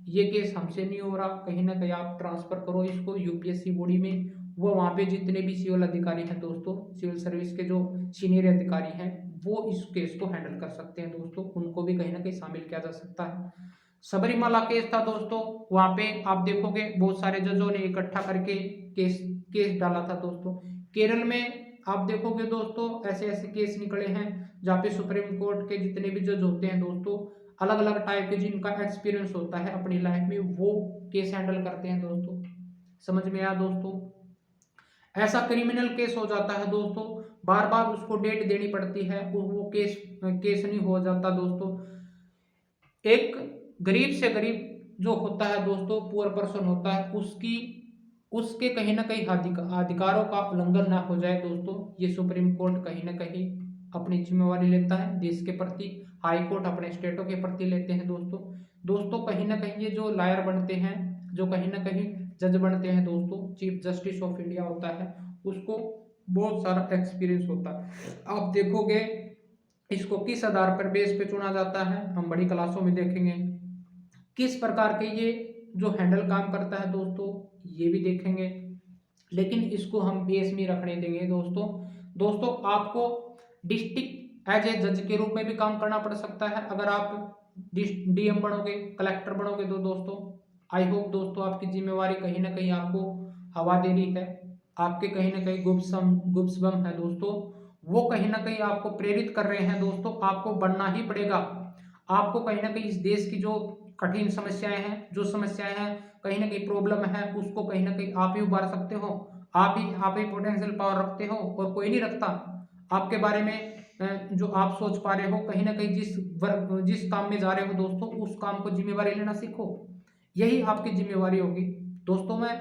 ये केस हमसे नहीं हो रहा, कहीं ना कहीं आप ट्रांसफर करो इसको यूपीएससी बॉडी में। वो वहाँ पे जितने भी सिविल अधिकारी हैं दोस्तों, सिविल सर्विस के जो सीनियर अधिकारी हैं, वो इस केस को हैंडल कर सकते हैं दोस्तों, उनको भी कहीं ना कहीं शामिल किया जा सकता है। सबरीमाला केस था दोस्तों, वहाँ पे आप देखोगे बहुत सारे जजों ने इकट्ठा करके केस केस डाला था दोस्तों। केरल में आप देखोगे दोस्तों ऐसे ऐसे केस निकले हैं जहाँ पे सुप्रीम कोर्ट के जितने भी जज होते हैं दोस्तों, अलग अलग टाइप के जिनका एक्सपीरियंस होता है अपनी लाइफ में, वो केस हैंडल करते हैं दोस्तों, समझ में आया दोस्तों। ऐसा क्रिमिनल केस हो जाता है दोस्तों, बार बार उसको डेट देनी पड़ती है, वो केस केस नहीं हो जाता दोस्तों। एक गरीब से गरीब जो होता है दोस्तों, पुअर पर्सन होता है, उसके कहीं ना कहीं अधिकारों का उल्लंघन ना हो जाए दोस्तों, ये सुप्रीम कोर्ट कहीं ना कहीं अपनी जिम्मेवारी लेता है देश के प्रति, हाई कोर्ट अपने स्टेटों के प्रति लेते हैं दोस्तों। दोस्तों कहीं ना कहीं ये जो लॉयर बनते हैं, जो कहीं ना कहीं जज बनते हैं दोस्तों, चीफ जस्टिस ऑफ इंडिया होता है, उसको बहुत सारा एक्सपीरियंस होता है। आप देखोगे इसको किस आधार पर बेस पे चुना जाता है, हम बड़ी क्लासों में देखेंगे किस प्रकार के ये जो हैंडल काम करता है दोस्तों, ये भी देखेंगे। लेकिन इसको हम बेस में रखने देंगे दोस्तों। दोस्तों आपको डिस्ट्रिक्ट एज ए जज के रूप में भी काम करना पड़ सकता है, अगर आप डीएम बनोगे, कलेक्टर बनोगे तो दोस्तों आई होप दोस्तों आपकी जिम्मेवारी कहीं ना कहीं आपको हवा दे रही है, आपके कहीं ना कहीं गुप्सबम है दोस्तों, वो कहीं ना कहीं आपको प्रेरित कर रहे हैं दोस्तों, आपको बनना ही पड़ेगा। आपको कहीं ना कहीं इस देश की जो कठिन समस्याएं हैं, जो समस्याएं हैं कहीं ना कहीं प्रॉब्लम है, उसको कहीं ना कहीं आप ही उबार सकते हो, आप ही पोटेंशियल पावर रखते हो और कोई नहीं रखता। आपके बारे में जो आप सोच पा रहे हो, कहीं ना कहीं जिस काम में जा रहे हो दोस्तों, उस काम को जिम्मेवारी लेना सीखो, यही आपकी जिम्मेवारी होगी दोस्तों। मैं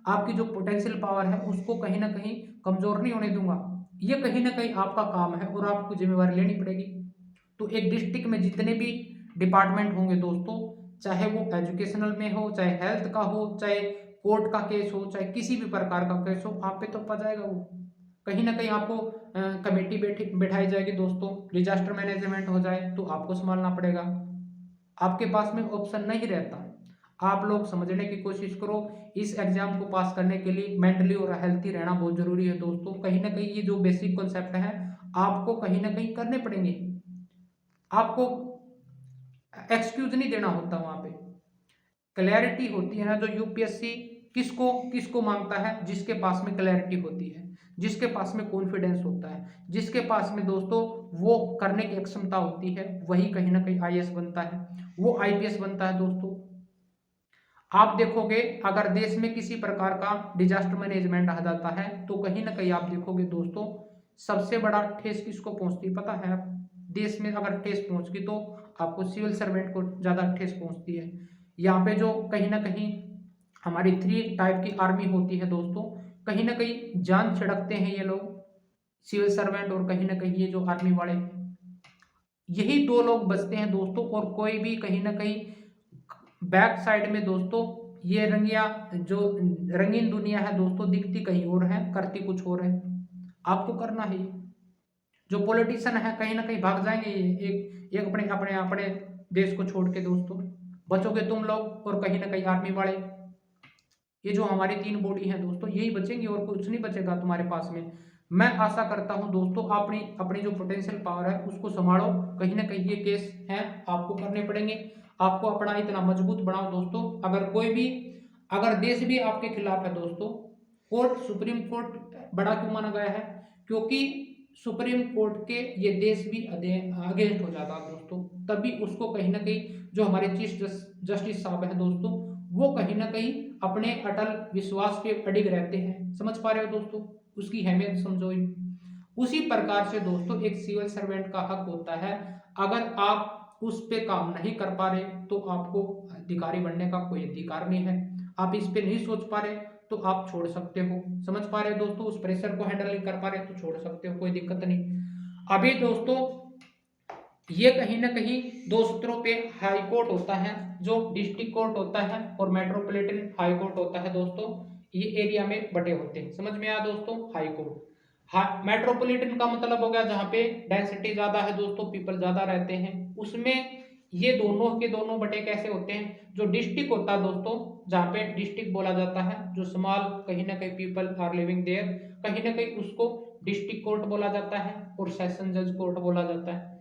आपकी जो पोटेंशियल पावर है उसको कहीं ना कहीं कमजोर नहीं होने दूंगा, ये कहीं ना कहीं आपका काम है और आपको जिम्मेवारी लेनी पड़ेगी। तो एक डिस्ट्रिक्ट में जितने भी डिपार्टमेंट होंगे दोस्तों, चाहे वो एजुकेशनल में हो, चाहे हेल्थ का हो, चाहे कोर्ट का केस हो, चाहे किसी भी प्रकार का केस हो, आप पे तो पा जाएगा वो। कहीं ना कहीं आपको कमेटी बैठाई जाएगी दोस्तों, डिजास्टर मैनेजमेंट हो जाए तो आपको संभालना पड़ेगा, आपके पास में ऑप्शन नहीं रहता। आप लोग समझने की कोशिश करो, इस एग्जाम को पास करने के लिए मेंटली और हेल्थी रहना बहुत जरूरी है दोस्तों। कहीं ना कहीं ये जो बेसिक कॉन्सेप्ट है आपको कहीं ना कहीं करने पड़ेंगे, आपको एक्सक्यूज नहीं देना होता, वहां पे क्लैरिटी होती है ना। जो यूपीएससी किसको किसको मांगता है, जिसके पास में क्लैरिटी होती है, जिसके पास में कॉन्फिडेंस होता है, जिसके पास में दोस्तों वो करने की क्षमता होती है, वही कहीं ना कहीं आईएएस बनता है, वो आईपीएस बनता है दोस्तों। आप देखोगे अगर देश में किसी प्रकार का डिजास्टर मैनेजमेंट आ जाता है तो कहीं ना कहीं आप देखोगे दोस्तों सबसे बड़ा ठेस किसको पहुंचती है पता है। देश में अगर ठेस पहुंच गई तो आपको सिविल सर्वेंट को ज्यादा ठेस पहुंचती है। यहाँ पे जो कहीं ना कहीं हमारी 3 टाइप की आर्मी होती है दोस्तों, कहीं ना कहीं जान छिड़कते हैं ये लोग, सिविल सर्वेंट और कहीं ना कहीं ये जो आर्मी वाले, यही 2 लोग बचते हैं दोस्तों। और कोई भी कहीं ना कहीं बैक साइड में दोस्तों ये जो रंगीन दुनिया है दोस्तों, दिखती कहीं और है, करती कुछ और है। आपको करना है ये। जो पॉलिटिशियन है कहीं ना कहीं भाग जाएंगे, ये एक अपने अपने अपने देश को छोड़ के दोस्तों। बचोगे तुम लोग और कहीं ना कहीं आर्मी वाले। ये जो हमारी 3 बॉडी है दोस्तों, यही बचेंगी और कुछ नहीं बचेगा तुम्हारे पास में। मैं आशा करता हूं दोस्तों, अपनी अपनी जो पोटेंशियल पावर है उसको संभालो। कहीं ना कहीं ये केस है आपको करने पड़ेंगे। आपको अपना इतना मजबूत बनाओ दोस्तों। अगर देश भी आपके खिलाफ है दोस्तों, कोर्ट सुप्रीम कोर्ट बड़ा क्यों माना गया है? क्योंकि सुप्रीम कोर्ट के ये देश भी अगेंस्ट हो जाता है दोस्तों, तभी उसको कहीं ना कहीं जो हमारे चीफ जस्टिस साहब है दोस्तों, वो कहीं ना कहीं अपने अटल विश्वास पे अडिग रहते हैं। समझ पा रहे हो दोस्तों, उसकी अहमियत समझो। उसी प्रकार से दोस्तों एक सिविल सर्वेंट का हक होता है, अगर आप उस पे काम नहीं कर पा रहे तो आपको अधिकारी बनने का कोई अधिकार नहीं है। आप इस पे नहीं सोच पा रहे तो आप छोड़ सकते हो। समझ पा रहे हो दोस्तों, उस प्रेशर को हैंडल नहीं कर पा रहे तो छोड़ सकते हो, कोई दिक्कत नहीं। अभी दोस्तों ये कहीं ना कहीं 2 सूत्रों पे हाई कोर्ट होता है, जो डिस्ट्रिक्ट कोर्ट होता है और मेट्रोपॉलिटन हाई कोर्ट होता है दोस्तों। ये एरिया में बटे होते हैं। समझ में आया दोस्तों? हाई कोर्ट मेट्रोपॉलिटन का मतलब हो गया जहाँ पे डेंसिटी ज्यादा है दोस्तों, पीपल ज्यादा रहते हैं, उसमें ये दोनों के दोनों बटे कैसे होते हैं? जो डिस्ट्रिक्ट होता है दोस्तों, जहाँ पे डिस्ट्रिक्ट बोला जाता है, जो स्मॉल कहीं ना कहीं पीपल आर लिविंग देयर, कहीं ना कहीं उसको डिस्ट्रिक्ट कोर्ट बोला जाता है और सेशन जज कोर्ट बोला जाता है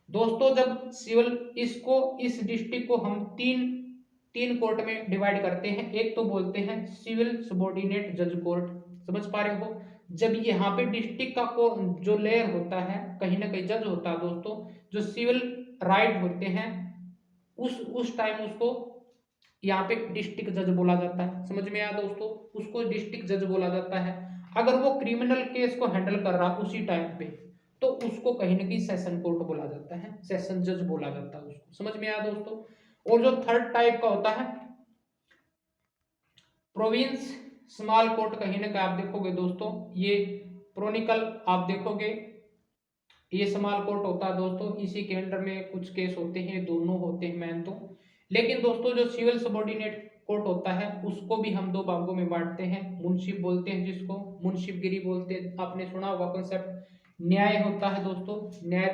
दोस्तों। जब सिविल इस डिस्ट्रिक्ट को हम तीन कोर्ट में डिवाइड करते हैं। एक तो बोलते हैं सिविल सबॉर्डिनेट जज कोर्ट। समझ पा रहे हो? जब यहाँ पे डिस्ट्रिक्ट का जो लेयर होता है, कहीं ना कहीं जज होता है दोस्तों, जो सिविल राइट होते हैं, उस टाइम उसको यहाँ पे डिस्ट्रिक्ट जज बोला जाता है। समझ में आया दोस्तों? उसको डिस्ट्रिक्ट जज बोला जाता है। अगर वो क्रिमिनल केस को हैंडल कर रहा उसी टाइम पे, तो उसको कहीं ना कहीं सेशन कोर्ट बोला जाता है, सेशन जज बोला जाता है उसको। समझ में आया दोस्तों? और जो थर्ड टाइप का होता है प्रोविंस स्मॉल कोर्ट, कहीं ना कहीं आप देखोगे दोस्तों, ये प्रोनिकल आप देखोगे, ये स्मॉल कोर्ट होता है दोस्तों। इसी के अंडर में कुछ केस होते हैं, दोनों होते हैं मैन तो। लेकिन दोस्तों जो सिविल सबॉर्डिनेट कोर्ट होता है उसको भी हम 2 भागों में बांटते हैं। मुंशिप बोलते हैं जिसको, मुंशिपगिरी बोलते हैं, आपने सुना होगा कॉन्सेप्ट। न्याय होता है दोस्तों, न्याय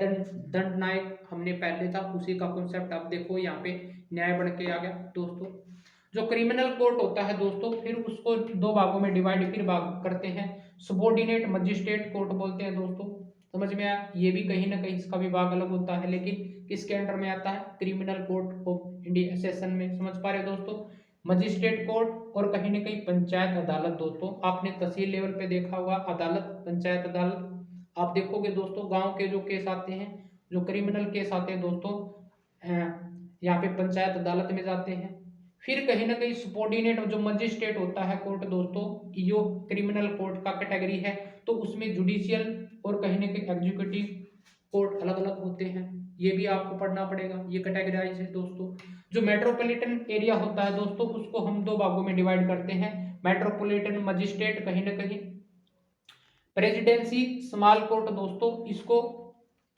दंड नायक हमने पहले था, उसी का कॉन्सेप्ट आप देखो यहाँ पे न्याय बन के आ गया दोस्तों। जो क्रिमिनल कोर्ट होता है दोस्तों, फिर उसको 2 भागों में डिवाइड भाग करते हैं। सबॉर्डिनेट मजिस्ट्रेट कोर्ट बोलते हैं दोस्तों। समझ में आया? ये भी कहीं ना कहीं इसका विभाग अलग होता है, लेकिन किसके अंडर में आता है? Criminal court of India session में। समझ पा रहे हो दोस्तों? मजिस्ट्रेट कोर्ट और कहीं ना कहीं पंचायत अदालत दोस्तों, आपने तहसील लेवल पे देखा होगा अदालत, पंचायत अदालत। आप देखोगे दोस्तों गांव के जो केस आते हैं, जो क्रिमिनल केस आते हैं दोस्तों, यहाँ पे पंचायत अदालत में जाते हैं। फिर कहीं ना कहीं सबॉर्डिनेट जो मजिस्ट्रेट होता है कोर्ट दोस्तों, यो क्रिमिनल कोर्ट का कैटेगरी है, तो उसमें जुडिशियल और कहीं ना कहीं एग्जीक्यूटिव कोर्ट अलग अलग होते हैं। ये भी आपको पढ़ना पड़ेगा, ये कैटेगराइज है दोस्तों। जो मेट्रोपॉलिटन एरिया होता है दोस्तों, उसको हम 2 भागों में डिवाइड करते हैं। मेट्रोपॉलिटन मजिस्ट्रेट कहीं ना कहीं प्रेसिडेंसी स्मॉल कोर्ट दोस्तों, इसको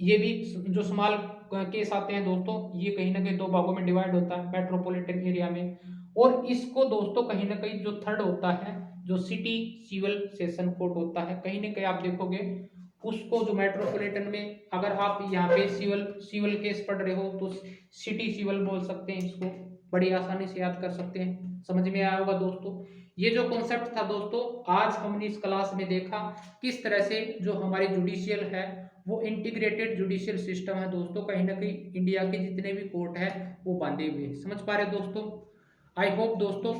ये भी जो स्मॉल केस आते हैं दोस्तों, ये कहीं ना कहीं 2 भागों में डिवाइड होता है मेट्रोपॉलिटन एरिया में। और इसको दोस्तों कहीं ना कहीं जो थर्ड होता है, जो सिटी सिविल सेशन कोर्ट होता है, कहीं ना कहीं आप देखोगे उसको जो मेट्रोपॉलिटन में, अगर आप यहाँ पे सिविल केस पढ़ रहे हो तो सिटी सिविल बोल सकते हैं इसको, बड़ी आसानी से याद कर सकते हैं। समझ में आया होगा दोस्तों? ये जो कॉन्सेप्ट था दोस्तों, आज हमने इस क्लास में देखा किस तरह से जो हमारी जुडिशियल है वो इंटीग्रेटेड जुडिशियल सिस्टम है दोस्तों। कहीं ना कहीं इंडिया के जितने भी कोर्ट है वो बांधे हुए हैं। समझ पा रहे दोस्तों? आई होप दोस्तों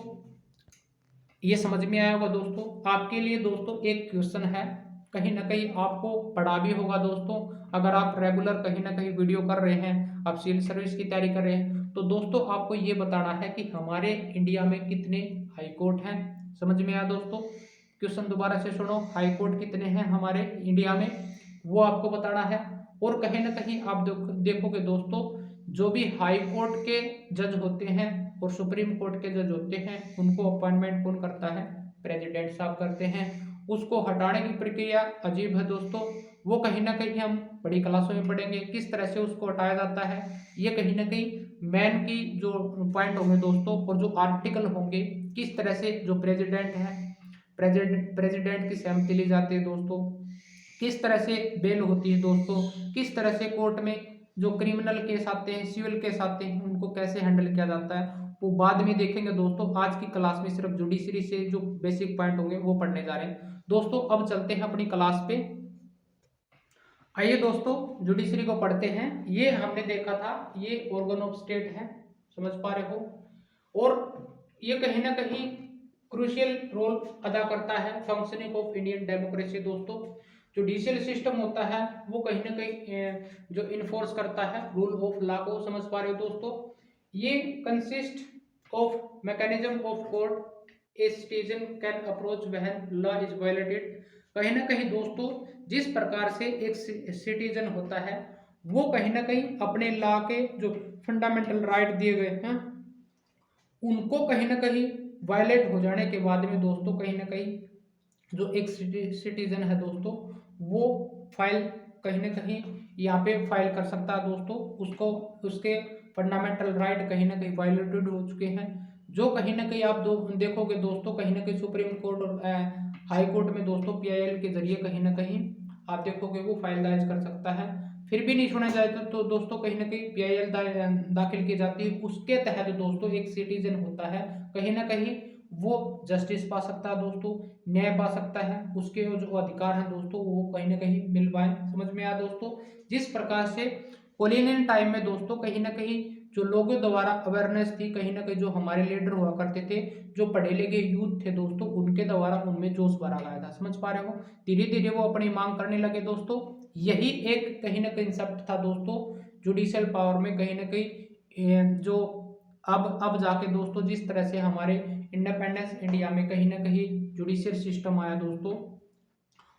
ये समझ में आया होगा दोस्तों। आपके लिए दोस्तों एक क्वेश्चन है, कहीं ना कहीं आपको पढ़ा भी होगा दोस्तों। अगर आप रेगुलर कहीं ना कहीं वीडियो कर रहे हैं, आप सिविल सर्विस की तैयारी कर रहे हैं, तो दोस्तों आपको ये बताना है कि हमारे इंडिया में कितने हाई कोर्ट हैं। समझ में आया दोस्तों? क्वेश्चन दोबारा से सुनो, हाई कोर्ट कितने हैं हमारे इंडिया में, वो आपको बताना है। और कहीं ना कहीं आप देखोगे दोस्तों, जो भी हाई कोर्ट के जज होते हैं और सुप्रीम कोर्ट के जज होते हैं, उनको अपॉइंटमेंट कौन करता है? प्रेसिडेंट साहब करते हैं। उसको हटाने की प्रक्रिया अजीब है दोस्तों, वो कहीं ना कहीं हम बड़ी क्लासों में पढ़ेंगे किस तरह से उसको हटाया जाता है। ये कहीं ना कहीं मैन की जो पॉइंट होंगे दोस्तों और जो आर्टिकल होंगे, किस तरह से जो प्रेसिडेंट है, प्रेसिडेंट की सहमति ली जाती है दोस्तों, किस तरह से बेल होती है दोस्तों, किस तरह से कोर्ट में जो क्रिमिनल केस आते हैं, सिविल केस आते हैं, उनको कैसे हैंडल किया जाता है, वो बाद में देखेंगे दोस्तों। आज की क्लास में सिर्फ जुडिशरी से जो बेसिक पॉइंट होंगे वो पढ़ने जा रहे हैं दोस्तों। अब चलते हैं अपनी क्लास पे। आइए दोस्तों जुडिशरी को पढ़ते हैं। ये हमने देखा था, ये ऑर्गन ऑफ स्टेट है, समझ पा रहे हो, और ये कहीं ना कहीं क्रूशियल रोल अदा करता है फंक्शनिंग ऑफ इंडियन डेमोक्रेसी दोस्तों। जुडिशियल सिस्टम होता है वो कहीं ना कहीं जो इन्फोर्स करता है रूल ऑफ लॉ को, समझ पा रहे हो दोस्तों। ये consist of mechanism of court a citizen can approach when law is violated. कहीं ना कहीं दोस्तों जिस प्रकार से एक सिटीजन होता है वो कहीं ना कहीं अपने लॉ के जो फंडामेंटल राइट दिए गए हैं उनको कहीं ना कहीं वायलेट हो जाने के बाद में दोस्तों कहीं ना कहीं जो एक सिटीजन है दोस्तों वो फाइल कहीं ना कहीं यहाँ पे फाइल कर सकता है दोस्तों। उसको उसके फंडामेंटल राइट कहीं ना कहीं वायलेटेड हो चुके हैं, जो कहीं ना कहीं आप देखोगे दोस्तों कहीं ना कहीं सुप्रीम कोर्ट और हाई कोर्ट में दोस्तों पीआईएल के जरिए कहीं ना कहीं आप देखोगे वो फाइल दर्ज कर सकता है। फिर भी नहीं सुना जाए तो दोस्तों कहीं ना कहीं पीआईएल दाखिल की जाती है। उसके तहत दोस्तों एक सिटीजन होता है कहीं ना कहीं वो जस्टिस पा सकता है दोस्तों, न्याय पा सकता है, उसके जो अधिकार हैं दोस्तों वो कहीं ना कहीं मिल पाए। समझ में आया दोस्तों। जिस प्रकार से कॉलोनियल टाइम में दोस्तों कहीं ना कहीं जो लोगों द्वारा अवेयरनेस थी, कहीं ना कहीं जो हमारे लीडर हुआ करते थे, जो पढ़े लिखे यूथ थे दोस्तों, उनके द्वारा उनमें जोश भरा गया था। समझ पा रहे हो। धीरे धीरे वो अपनी मांग करने लगे दोस्तों। यही एक कहीं ना कहीं कंसेप्ट था दोस्तों जुडिशियल पावर में। कहीं ना कहीं जो अब जाके दोस्तों जिस तरह से हमारे इंडिपेंडेंस इंडिया में कहीं ना कहीं जुडिशियल सिस्टम आया दोस्तों,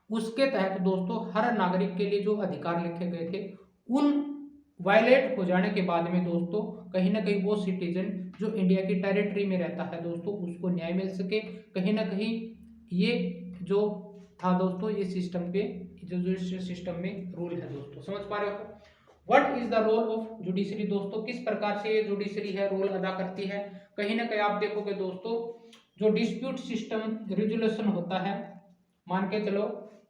उसके तहत दोस्तों हर नागरिक के लिए जो अधिकार लिखे गए थे उन वायलेट हो जाने के बाद में दोस्तों कहीं ना कहीं वो सिटीजन जो इंडिया की टेरिटरी में रहता है दोस्तों उसको न्याय मिल सके। कहीं ना कहीं ये जो था दोस्तों ये सिस्टम के जो जुडिशियल सिस्टम में रूल है दोस्तों। समझ पा रहे हो। What is the role of judiciary दोस्तों, किस प्रकार से ये जुडिशरी है रोल अदा करती है। कहीं ना कहीं आप देखोगे दोस्तों जो डिस्प्यूट सिस्टम रिजोल्यूशन होता है, मान के चलो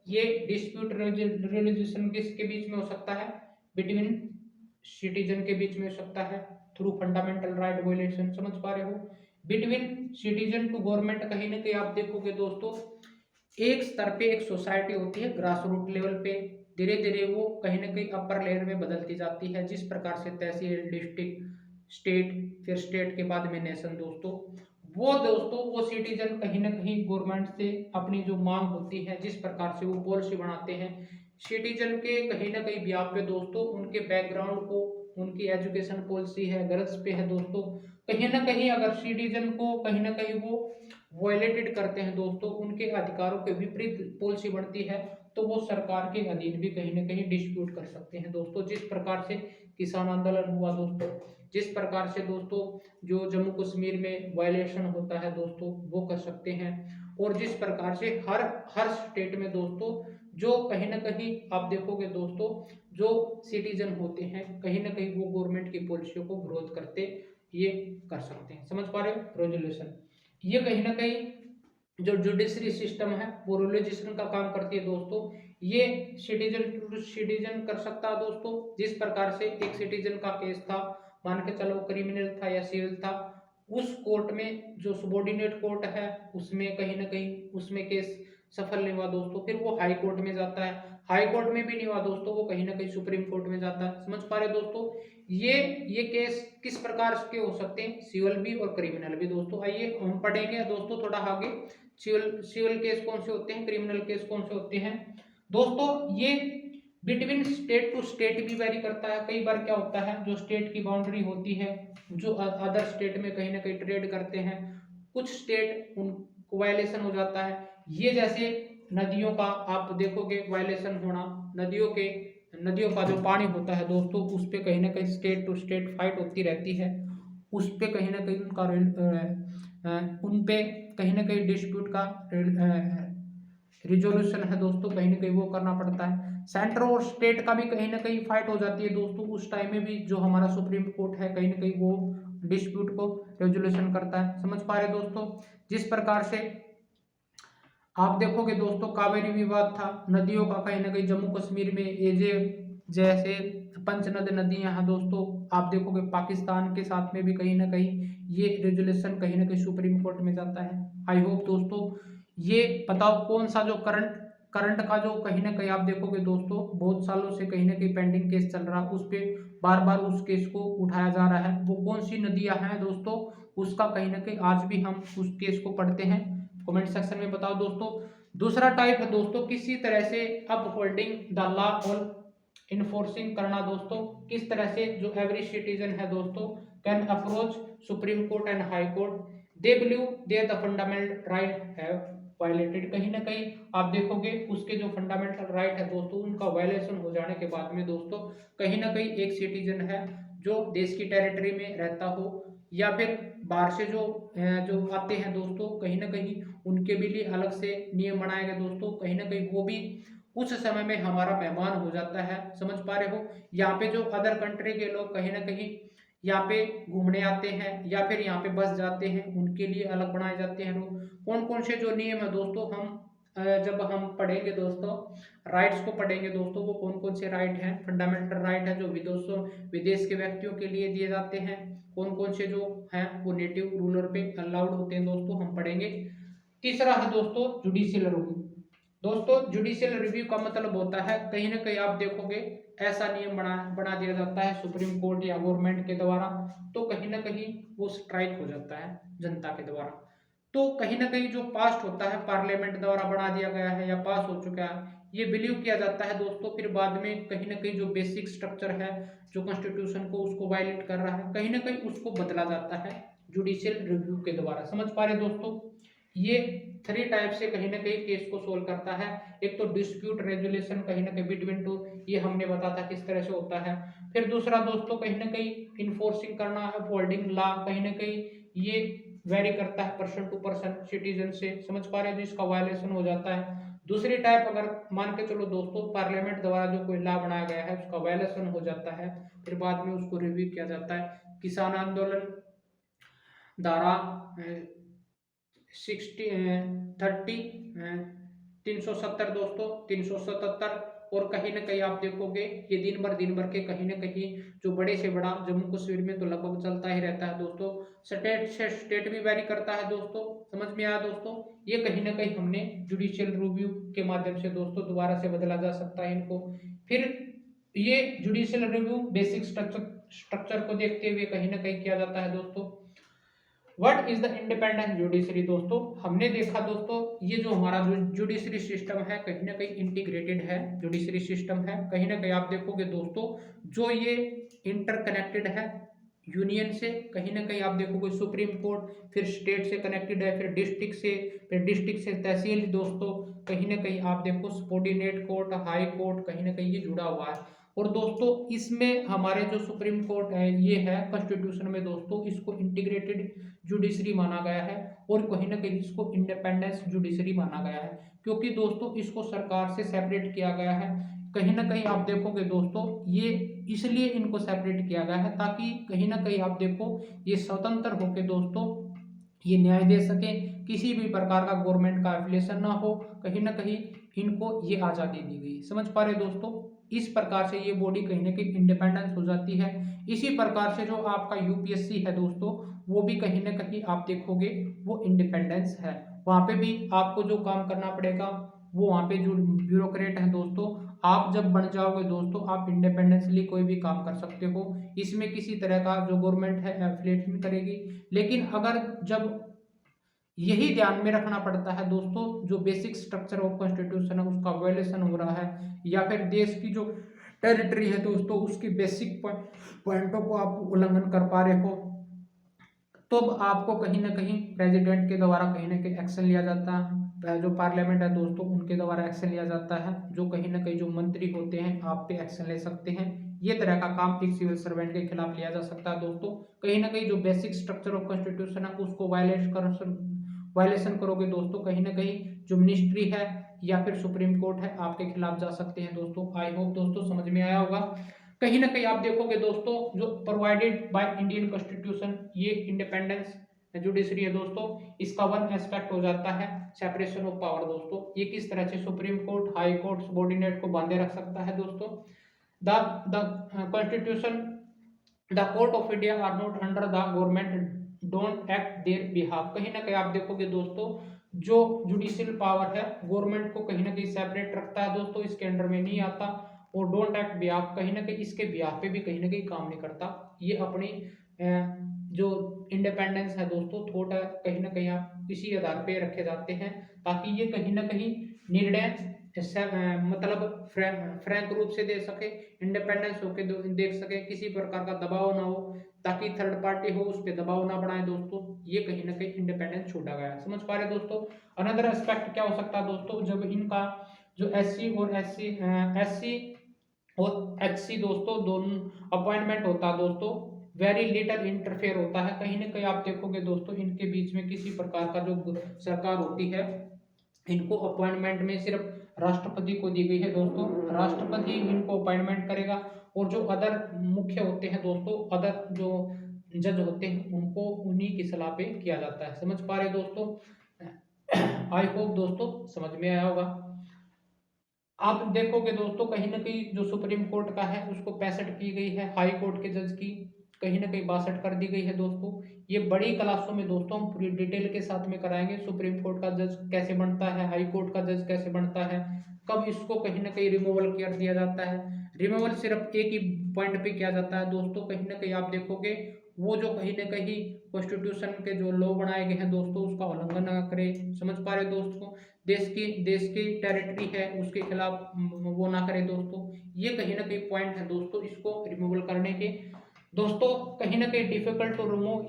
ये डिस्प्यूट रेजोल्यूशन किसके बीच में हो सकता है, बिटवीन सिटीजन के बीच में हो सकता है थ्रू फंडामेंटल राइट वायलेशन। समझ पा रहे हो। बिटवीन सिटीजन टू गवर्नमेंट कहीं ना कहीं आप देखोगे दोस्तों एक स्तर पे एक सोसाइटी होती है ग्रास रूट लेवल पे, धीरे धीरे वो कहीं ना कहीं अपर लेयर में बदलती जाती है। जिस प्रकार से तहसील, डिस्ट्रिक्ट, स्टेट, फिर स्टेट के बाद में नेशन दोस्तों, वो सिटीजन कहीं ना कहीं गवर्नमेंट से अपनी जो मांग होती है, जिस प्रकार से वो पॉलिसी बनाते हैं सिटीजन के कहीं ना कहीं ब्याह पे दोस्तों, उनके बैकग्राउंड को, उनकी एजुकेशन पॉलिसी है, गर्ल्स पे है दोस्तों, कहीं ना कहीं अगर सिटीजन को कहीं ना कहीं वो वायलेटेड करते हैं दोस्तों, उनके अधिकारों के विपरीत पॉलिसी बनती है, तो वो सरकार के अधीन भी कहीं ना कहीं डिस्प्यूट कर सकते हैं दोस्तों। जिस प्रकार से किसान आंदोलन हुआ दोस्तों, जिस प्रकार से दोस्तों जो जम्मू कश्मीर में वायलेशन होता है दोस्तों वो कर सकते हैं, और जिस प्रकार से हर हर स्टेट में दोस्तों जो कहीं ना कहीं आप देखोगे दोस्तों जो सिटीजन होते हैं कहीं ना कहीं वो गवर्नमेंट की पॉलिसियों को विरोध करते ये कर सकते हैं। समझ पा रहे हो। रेजोल्यूशन ये कहीं ना कहीं जो जुडिशरी सिस्टम है वो रेजोल्यूशन का काम करती है दोस्तों। ये सिटीजन टू सिटीजन कर सकता है दोस्तों। जिस प्रकार से एक सिटीजन का केस था, मान के चलो क्रिमिनल था या सिविल था, उस कोर्ट में जो सबॉर्डिनेट कोर्ट है उसमें कहीं ना कहीं उसमें केस सफल नहीं हुआ दोस्तों, फिर वो हाई कोर्ट में जाता है, हाई कोर्ट में भी नहीं हुआ दोस्तों, वो कहीं ना कहीं सुप्रीम कोर्ट में जाता है। समझ पा रहे दोस्तों। ये केस किस प्रकार के हो सकते हैं, सिविल भी और क्रिमिनल भी दोस्तों। आइए हम पढ़ेंगे दोस्तों थोड़ा आगे सिविल केस कौन से होते हैं, क्रिमिनल केस कौन से होते हैं दोस्तों। ये बिटवीन स्टेट टू स्टेट भी वेरी करता है। कई बार क्या होता है जो स्टेट की बाउंड्री होती है, जो अदर स्टेट में कहीं ना कहीं ट्रेड करते हैं, कुछ स्टेट उनको वायलेशन हो जाता है। ये जैसे नदियों का आप देखोगे वायलेशन होना, नदियों का जो पानी होता है दोस्तों उस पे कहीं ना कहीं स्टेट टू स्टेट फाइट होती रहती है, उस पे कहीं ना कहीं उन पे कहीं ना कहीं डिस्प्यूट का रिजोल्यूशन है दोस्तों, कहीं ना कहीं वो करना पड़ता है। सेंटर और स्टेट का भी कहीं ना कहीं फाइट हो जाती है दोस्तों, उस टाइम में भी जो हमारा सुप्रीम कोर्ट है कहीं ना कहीं वो डिस्प्यूट को रेजोल्यूशन करता है। समझ पा रहे दोस्तों, जिस प्रकार से आप देखोगे दोस्तों कावेरी विवाद था, नदियों का कहीं ना कहीं जम्मू कश्मीर में ये जैसे पंचनद नदियां हैं दोस्तों, आप देखोगे पाकिस्तान के साथ में भी कहीं ना कहीं ये रेजुलेशन कहीं ना कहीं सुप्रीम कोर्ट में जाता है। आई होप दोस्तों ये बताओ कौन सा जो करंट करंट का जो कहीं ना कहीं आप देखोगे दोस्तों बहुत सालों से कहीं ना कहीं पेंडिंग केस चल रहा है, उस पर बार बार उस केस को उठाया जा रहा है, वो कौन सी नदियां हैं दोस्तों, उसका कहीं ना कहीं आज भी हम उस केस को पढ़ते हैं। कमेंट सेक्शन में बताओ दोस्तों। दूसरा टाइप है दोस्तों किसी तरह से अपहोल्डिंग द लॉ और इन्फोर्सिंग करना दोस्तों, किस तरह से जो एवरी सिटीजन है दोस्तों can approach supreme court and high court, they believe they the fundamental right have violated. कहीं ना कहीं आप देखोगे उसके जो फंडामेंटल राइट है दोस्तों उनका वायलेशन हो जाने के बाद में दोस्तों कहीं ना कहीं एक सिटीजन है जो देश की टेरिटरी में रहता हो या फिर बाहर से जो आते हैं दोस्तों कहीं ना कहीं उनके भी लिए अलग से नियम बनाए गए दोस्तों, कहीं ना कहीं वो भी उस समय में हमारा मेहमान हो जाता है। समझ पा रहे हो, यहाँ पे जो अदर कंट्री के लोग कहीं ना कहीं यहाँ पे घूमने आते हैं या फिर यहाँ पे बस जाते हैं उनके लिए अलग बनाए जाते हैं रूल। कौन कौन से जो नियम है दोस्तों हम जब हम पढ़ेंगे दोस्तों राइट्स को पढ़ेंगे दोस्तों, वो कौन कौन से राइट हैं, फंडामेंटल राइट है जो विदेश के व्यक्तियों के लिए दिए जाते हैं, कौन कौन से जो हैं वो नेटिव रूलर पे अलाउड होते हैं दोस्तों, हम पढ़ेंगे। तीसरा है दोस्तों जुडिशियल रिव्यू। दोस्तों जुडिशियल रिव्यू का मतलब होता है कहीं ना कहीं आप देखोगे ऐसा नियम बना दिया जाता है सुप्रीम कोर्ट या गवर्नमेंट के द्वारा, तो कहीं ना कहीं वो स्ट्राइक हो जाता है जनता के द्वारा। तो कहीं ना कहीं जो पास्ट होता है पार्लियामेंट द्वारा बना दिया गया है या पास हो चुका है ये बिलीव किया जाता है दोस्तों, फिर बाद में कहीं ना कहीं जो बेसिक स्ट्रक्चर है जो कॉन्स्टिट्यूशन को उसको वायलेट कर रहा है कहीं ना कहीं उसको बदला जाता है जुडिशियल रिव्यू के द्वारा। समझ पा रहे दोस्तों, ये 3 टाइप से कहीं ना कहीं केस को सोल्व करता है। एक तो डिस्प्यूट रेजुलेशन कहीं ना कहीं बिटवीन टू, ये हमने बताया था किस तरह से होता है। फिर दूसरा दोस्तों कहीं ना कहीं इन्फोर्सिंग करना है फोल्डिंग लॉ, कहीं ना कहीं ये वेरी करता है पर्सन टू पर्सन सिटीजन से। समझ पा रहे हो, जिसका वायलेशन हो जाता है। दूसरी टाइप अगर मान के चलो दोस्तों पार्लियामेंट द्वारा जो कोई लॉ बनाया गया है उसका वायलेशन हो जाता है, फिर बाद में उसको रिव्यू किया जाता है। किसान आंदोलन धारा 370 दोस्तों 377, और कहीं ना कहीं आप देखोगे ये दिन भर के कहीं ना कहीं जो बड़े से बड़ा जम्मू कश्मीर में तो लगभग चलता ही रहता है दोस्तों, स्टेट से स्टेट भी वेरी करता है दोस्तों। समझ में आया दोस्तों, ये कहीं ना कहीं हमने जुडिशियल रिव्यू के माध्यम से दोस्तों दोबारा से बदला जा सकता है इनको। फिर ये जुडिशियल रिव्यू बेसिक स्ट्रक्चर को देखते हुए कहीं ना कहीं किया जाता है दोस्तों। What is the independent judiciary दोस्तों, हमने देखा दोस्तों ये जो हमारा जुडिशरी सिस्टम है कहीं ना कहीं इंटीग्रेटेड है जुडिशरी सिस्टम है, कहीं ना कहीं आप देखोगे दोस्तों जो ये इंटरकनेक्टेड है यूनियन से, कहीं ना कहीं आप देखोगे सुप्रीम कोर्ट फिर स्टेट से कनेक्टेड है, फिर डिस्ट्रिक्ट से तहसील दोस्तों, कहीं ना कहीं आप देखो सबॉर्डिनेट कोर्ट हाई कोर्ट कहीं ना कहीं ये जुड़ा हुआ है। और दोस्तों इसमें हमारे जो सुप्रीम कोर्ट है ये है कॉन्स्टिट्यूशन में दोस्तों इसको इंटीग्रेटेड जुडिशरी माना गया है और कहीं ना कहीं इसको इंडिपेंडेंस जुडिशरी माना गया है, क्योंकि दोस्तों इसको सरकार से सेपरेट किया गया है। कहीं ना कहीं आप देखोगे दोस्तों ये इसलिए इनको सेपरेट किया गया है ताकि कहीं ना कहीं आप देखो ये स्वतंत्र होकर दोस्तों ये न्याय दे सके, किसी भी प्रकार का गवर्नमेंट का एफिलिएशन ना हो, कहीं ना कहीं इनको ये आज़ादी दी गई। समझ पा रहे दोस्तों, इस प्रकार से ये बॉडी कहीं ना कहीं इंडिपेंडेंस हो जाती है। इसी प्रकार से जो आपका यूपीएससी है दोस्तों वो भी कहीं ना कहीं आप देखोगे वो इंडिपेंडेंस है, वहाँ पे भी आपको जो काम करना पड़ेगा वो वहाँ पे जो ब्यूरोक्रेट है दोस्तों, आप जब बन जाओगे दोस्तों आप इंडिपेंडेंसली कोई भी काम कर सकते हो, इसमें किसी तरह का जो गवर्नमेंट है एफिलिएट नहीं करेगी। लेकिन अगर जब यही ध्यान में रखना पड़ता है दोस्तों जो बेसिक स्ट्रक्चर ऑफ कॉन्स्टिट्यूशन है उसका वायलेशन हो रहा है या फिर देश की जो टेरिटरी है दोस्तों उसकी बेसिक पॉइंटों को आप उल्लंघन कर पा रहे हो, तो आपको कहीं ना कहीं प्रेसिडेंट के द्वारा कहीं ना कहीं एक्शन लिया जाता है, जो पार्लियामेंट है दोस्तों उनके द्वारा एक्शन लिया जाता है, जो कहीं ना कहीं जो मंत्री होते हैं आप पे एक्शन ले सकते हैं। ये तरह का काम एक सिविल सर्वेंट के खिलाफ लिया जा सकता है दोस्तों। कहीं ना कहीं जो बेसिक स्ट्रक्चर ऑफ कॉन्स्टिट्यूशन है उसको वायलेशन करोगे दोस्तों, कहीं ना कहीं जो मिनिस्ट्री है या फिर सुप्रीम कोर्ट है, आपके खिलाफ जा सकते हैं दोस्तों। आई होप दोस्तों समझ में आया होगा। कहीं ना कहीं आप देखोगे दोस्तों, जो प्रोवाइडेड बाय इंडियन कॉन्स्टिट्यूशन, ये इंडिपेंडेंस जुडिशरी है दोस्तों, इसका वन एस्पेक्ट हो जाता है सेपरेशन ऑफ पावर दोस्तों। ये किस तरह से Supreme Court, high court, subordinate को बांधे रख सकता है दोस्तों। The constitution, the court of India are not under the government, don't act their behalf. कहीं ना कहीं आप देखोगे दोस्तों, जो जुडिशियल पावर है गवर्नमेंट को कहीं ना कहीं सेपरेट रखता है दोस्तों, इसके अंडर में नहीं आता। और डोंट एक्ट बिहाफ, कहीं ना कहीं इसके बिहाफ पे भी कहीं ना कहीं काम नहीं करता। ये अपनी जो इंडिपेंडेंस है दोस्तों, थोट है, कहीं ना कहीं आप इसी आधार पे रखे जाते हैं, ताकि ये कहीं ना कहीं निर्णय मतलब फ्रैंक रूप से दे सके, इंडिपेंडेंस होके देख सके, किसी प्रकार का दबाव ना हो, ताकि थर्ड पार्टी हो उस पर दबाव ना बढ़ाए दोस्तों। ये कहीं ना कहीं इंडिपेंडेंस छूटा गया है, समझ पा रहे दोस्तों। अनदर एस्पेक्ट क्या हो सकता है दोस्तों, जब इनका जो एससी और एचसी दोस्तों दोनों अपॉइंटमेंट होता है दोस्तों, वेरी लिटल इंटरफेयर होता है। कहीं ना कहीं आप देखोगे दोस्तों, इनके बीच में किसी प्रकार का जो सरकार होती है, इनको अपॉइंटमेंट में सिर्फ राष्ट्रपति को दी गई है दोस्तों। राष्ट्रपति इनको अपॉइंटमेंट करेगा, और जो अदर मुख्य होते हैं दोस्तों, अदर जो जज होते हैं, उनको उन्हीं की सलाह पे किया जाता है। समझ पा रहे दोस्तों। आई होप दोस्तों समझ में आया होगा। आप देखोगे दोस्तों, कहीं ना कहीं जो सुप्रीम कोर्ट का है उसको 65 की गई है, हाई कोर्ट के जज की कहीं ना कहीं 62 कर दी गई है दोस्तों। ये बड़ी क्लासों में दोस्तों हम पूरी डिटेल के साथ में कराएंगे, सुप्रीम कोर्ट का जज कैसे बनता है, हाई कोर्ट का जज कैसे बनता है, कब इसको कहीं ना कहीं रिमूवल कर दिया जाता है। रिमूवल सिर्फ एक ही पॉइंट पे किया जाता है दोस्तों। कहीं ना कहीं आप देखोगे, वो जो कहीं ना कहीं कॉन्स्टिट्यूशन के जो लॉ बनाए गए हैं दोस्तों, उसका उल्लंघन ना करे। समझ पा रहे दोस्तों, देश की टेरिटरी है उसके खिलाफ वो ना करे दोस्तों। ये कहीं ना कहीं पॉइंट है दोस्तों, इसको रिमूवल करने के दोस्तों। कहीं ना कहीं difficult to remove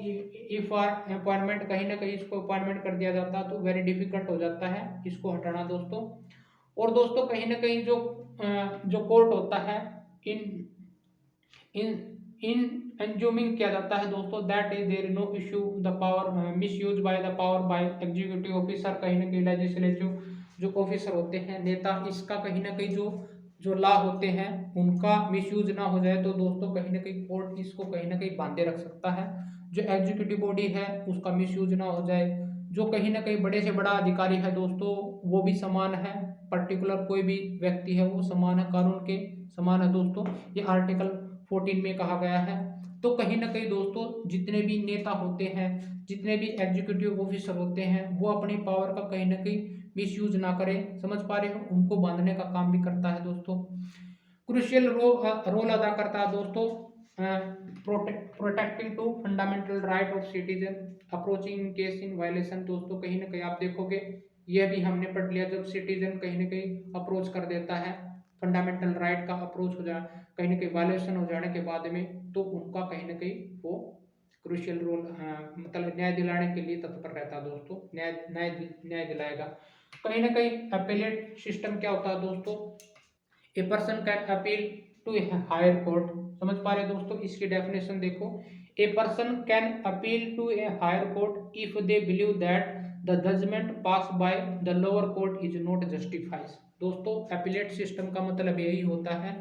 if are appointment, कहीं ना कहीं इसको अपॉइंटमेंट कर दिया जाता है तो वेरी डिफिकल्ट हो जाता है इसको हटाना दोस्तों। और दोस्तों कहीं ना कहीं जो कोर्ट होता है, इन इन इन एंज्यूमिंग किया जाता है दोस्तों, that is there no issue the power misuse by the power by executive officer. कहीं ना कहीं लेजिस्लेटिव जो ऑफिसर होते हैं, नेता, इसका कहीं ना कहीं जो जो लॉ होते हैं उनका मिसयूज ना हो जाए, तो दोस्तों कहीं ना कहीं कोर्ट इसको कहीं ना कहीं बांधे रख सकता है। जो एग्जीक्यूटिव बॉडी है उसका मिसयूज ना हो जाए। जो कहीं ना कहीं बड़े से बड़ा अधिकारी है दोस्तों, वो भी समान है, पर्टिकुलर कोई भी व्यक्ति है वो समान है, कानून के समान है दोस्तों। ये आर्टिकल 14 में कहा गया है। तो कहीं ना कहीं दोस्तों, जितने भी नेता होते हैं, जितने भी एग्जीक्यूटिव ऑफिसर होते हैं, वो अपनी पावर का कहीं ना कहीं मिसयूज ना करें। समझ पा रहे हो, उनको बांधने का काम भी करता है दोस्तों। क्रुशियल रोल अदा करता है दोस्तों, protecting to fundamental right of citizen approaching in case in violation. दोस्तों कहीं ना कहीं आप देखोगे, यह भी हमने पढ़ लिया, जब सिटीजन कहीं ना कहीं अप्रोच कर देता है, फंडामेंटल राइट का अप्रोच हो जाए, कहीं ना कहीं वायलेशन हो जाने के बाद में, तो उनका कहीं ना कहीं वो क्रुशियल रोल मतलब न्याय दिलाने के लिए तत्पर रहता है दोस्तों, न्याय दिलाएगा। कहीं ना कहीं अपीलेट सिस्टम क्या होता है दोस्तों, a person can appeal to a higher court. समझ पा रहे दोस्तों, इसकी डेफिनेशन देखो, a person can appeal to a higher court if they believe that the judgment pass by the lower court is not justified. दोस्तों appellate system का मतलब यही होता है,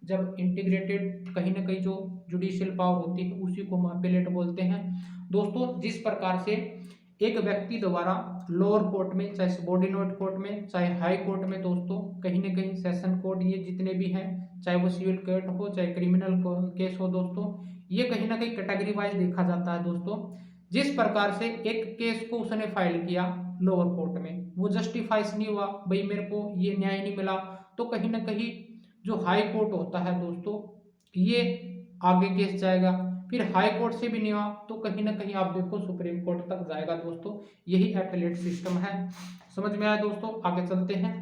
जब इंटीग्रेटेड कहीं ना कहीं जो जुडिशियल पावर होती है उसी को हम अपीलेट बोलते हैं दोस्तों। जिस प्रकार से एक व्यक्ति द्वारा लोअर कोर्ट में, चाहे सबॉर्डिनेट कोर्ट में, चाहे हाई कोर्ट में दोस्तों, कहीं ना कहीं सेशन कोर्ट, ये जितने भी हैं, चाहे वो सिविल कोर्ट हो चाहे क्रिमिनल केस हो दोस्तों, ये कहीं ना कहीं कैटेगरी वाइज देखा जाता है दोस्तों। जिस प्रकार से एक केस को उसने फाइल किया लोअर कोर्ट में, वो जस्टिफाइज नहीं हुआ, भाई मेरे को ये न्याय नहीं मिला, तो कहीं ना कहीं जो हाई कोर्ट होता है दोस्तों, ये आगे केस जाएगा। फिर हाई कोर्ट से भी नहीं हुआ तो कहीं ना कहीं आप देखो सुप्रीम कोर्ट तक जाएगा दोस्तों। यही अपीलेट सिस्टम है। समझ में आया दोस्तों, आगे चलते हैं।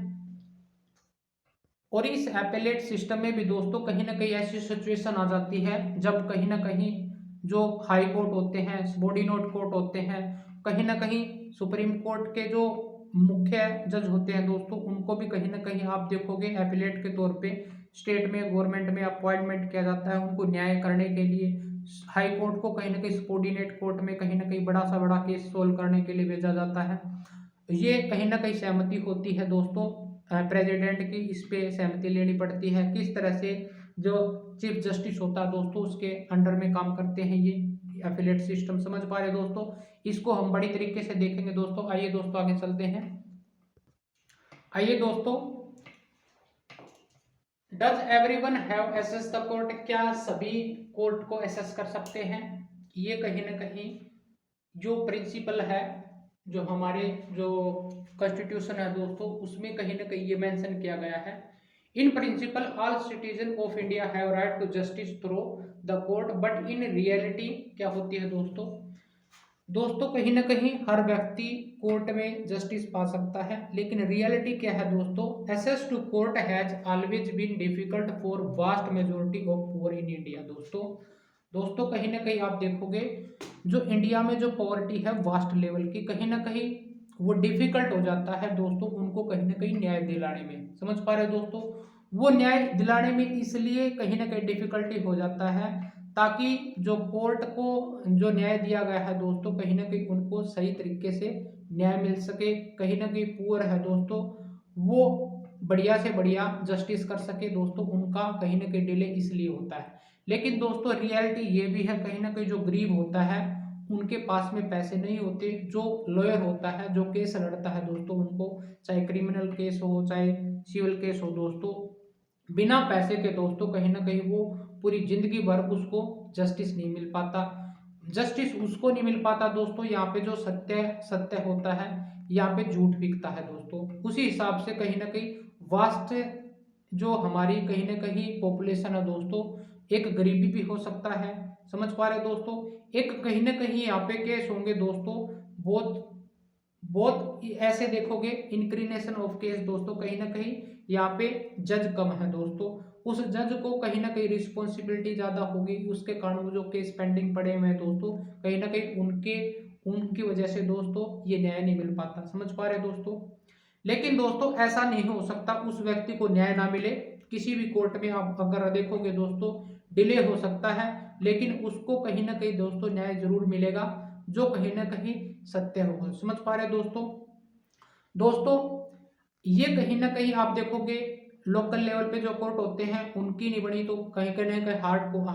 और इस अपीलेट सिस्टम में भी दोस्तों कहीं ना कहीं ऐसी सिचुएशन आ जाती है, जब कहीं ना कहीं जो हाई कोर्ट होते हैं, सबॉर्डिनेट कोर्ट होते हैं, कहीं ना कहीं सुप्रीम कोर्ट के जो मुख्य जज होते हैं दोस्तों, उनको भी कहीं ना कहीं आप देखोगे अपीलेट के तौर पे स्टेट में, गवर्नमेंट में अपॉइंटमेंट किया जाता है उनको न्याय करने के लिए। हाई कोर्ट को कहीं ना कहीं सबॉर्डिनेट कोर्ट में कहीं ना कहीं बड़ा सा बड़ा केस सोल्व करने के लिए भेजा जाता है। ये कहीं ना कहीं सहमति होती है दोस्तों प्रेसिडेंट की इस पे सहमति लेनी पड़ती है, किस तरह से जो चीफ जस्टिस होता है दोस्तों उसके अंडर में काम करते हैं ये एफिलिएट सिस्टम। समझ पा रहे दोस्तों, इसको हम बड़ी तरीके से देखेंगे दोस्तों। आइए दोस्तों आगे चलते हैं। आइए दोस्तों, does everyone have access the court, क्या सभी कोर्ट को एसेस कर सकते हैं? ये कहीं ना कहीं जो प्रिंसिपल है, जो हमारे जो कॉन्स्टिट्यूशन है दोस्तों, उसमें कहीं ना कहीं ये मेंशन किया गया है। In principle all citizen of India have right to justice through the court, but in reality क्या होती है दोस्तों? दोस्तों कहीं ना कहीं हर व्यक्ति कोर्ट में जस्टिस पा सकता है, लेकिन रियलिटी क्या है दोस्तों? Access to court has always been difficult for vast majority of poor in India. दोस्तों कहीं ना कहीं आप देखोगे जो इंडिया में जो पॉवर्टी है वास्ट लेवल की, कहीं ना कहीं वो डिफिकल्ट हो जाता है दोस्तों उनको कहीं ना कहीं न्याय दिलाने में। समझ पा रहे हो दोस्तों, वो न्याय दिलाने में इसलिए कहीं ना कहीं डिफिकल्टी हो जाता है ताकि जो कोर्ट को जो न्याय दिया गया है दोस्तों, कहीं ना कहीं उनको सही तरीके से न्याय मिल सके। कहीं ना कहीं पुअर है दोस्तों, वो बढ़िया से बढ़िया जस्टिस कर सके दोस्तों, उनका कहीं ना कहीं डिले इसलिए होता है। लेकिन दोस्तों रियलिटी ये भी है, कहीं ना कहीं जो गरीब होता है उनके पास में पैसे नहीं होते। जो लॉयर होता है, जो केस लड़ता है दोस्तों, उनको चाहे क्रिमिनल केस हो चाहे सिविल केस हो दोस्तों, बिना पैसे के दोस्तों कहीं ना कहीं वो पूरी जिंदगी भर उसको जस्टिस नहीं मिल पाता। जस्टिस उसको नहीं मिल पाता दोस्तों यहाँ पे जो सत्य सत्य होता है, यहाँ पे झूठ बिकता है दोस्तों। उसी हिसाब से कहीं ना कहीं वास्ट जो हमारी कहीं ना कहीं पॉपुलेशन है दोस्तों, एक गरीबी भी हो सकता है। समझ पा रहे हो दोस्तों, एक कहीं ना कहीं यहाँ पे केस होंगे दोस्तों, बहुत बहुत ऐसे देखोगे इंक्रीनेशन ऑफ केस दोस्तों, कहीं ना कहीं यहाँ पे जज कम है दोस्तों। उस जज को कहीं ना कहीं रिस्पॉन्सिबिलिटी ज्यादा होगी, उसके कारण वो जो केस पेंडिंग पड़े हुए हैं दोस्तों, कहीं ना कहीं उनके उनकी वजह से दोस्तों ये न्याय नहीं मिल पाता। समझ पा रहे दोस्तों, लेकिन दोस्तों ऐसा नहीं हो सकता उस व्यक्ति को न्याय ना मिले। किसी भी कोर्ट में आप अगर देखोगे दोस्तों डिले हो सकता है, लेकिन उसको कहीं ना कहीं दोस्तों न्याय जरूर मिलेगा जो कहीं ना कहीं सत्य होगा। समझ पा रहे दोस्तों ये कहीं ना कहीं आप देखोगे लोकल लेवल पे जो कोर्ट होते हैं उनकी नहीं बनी तो कहीं कहीं कहीं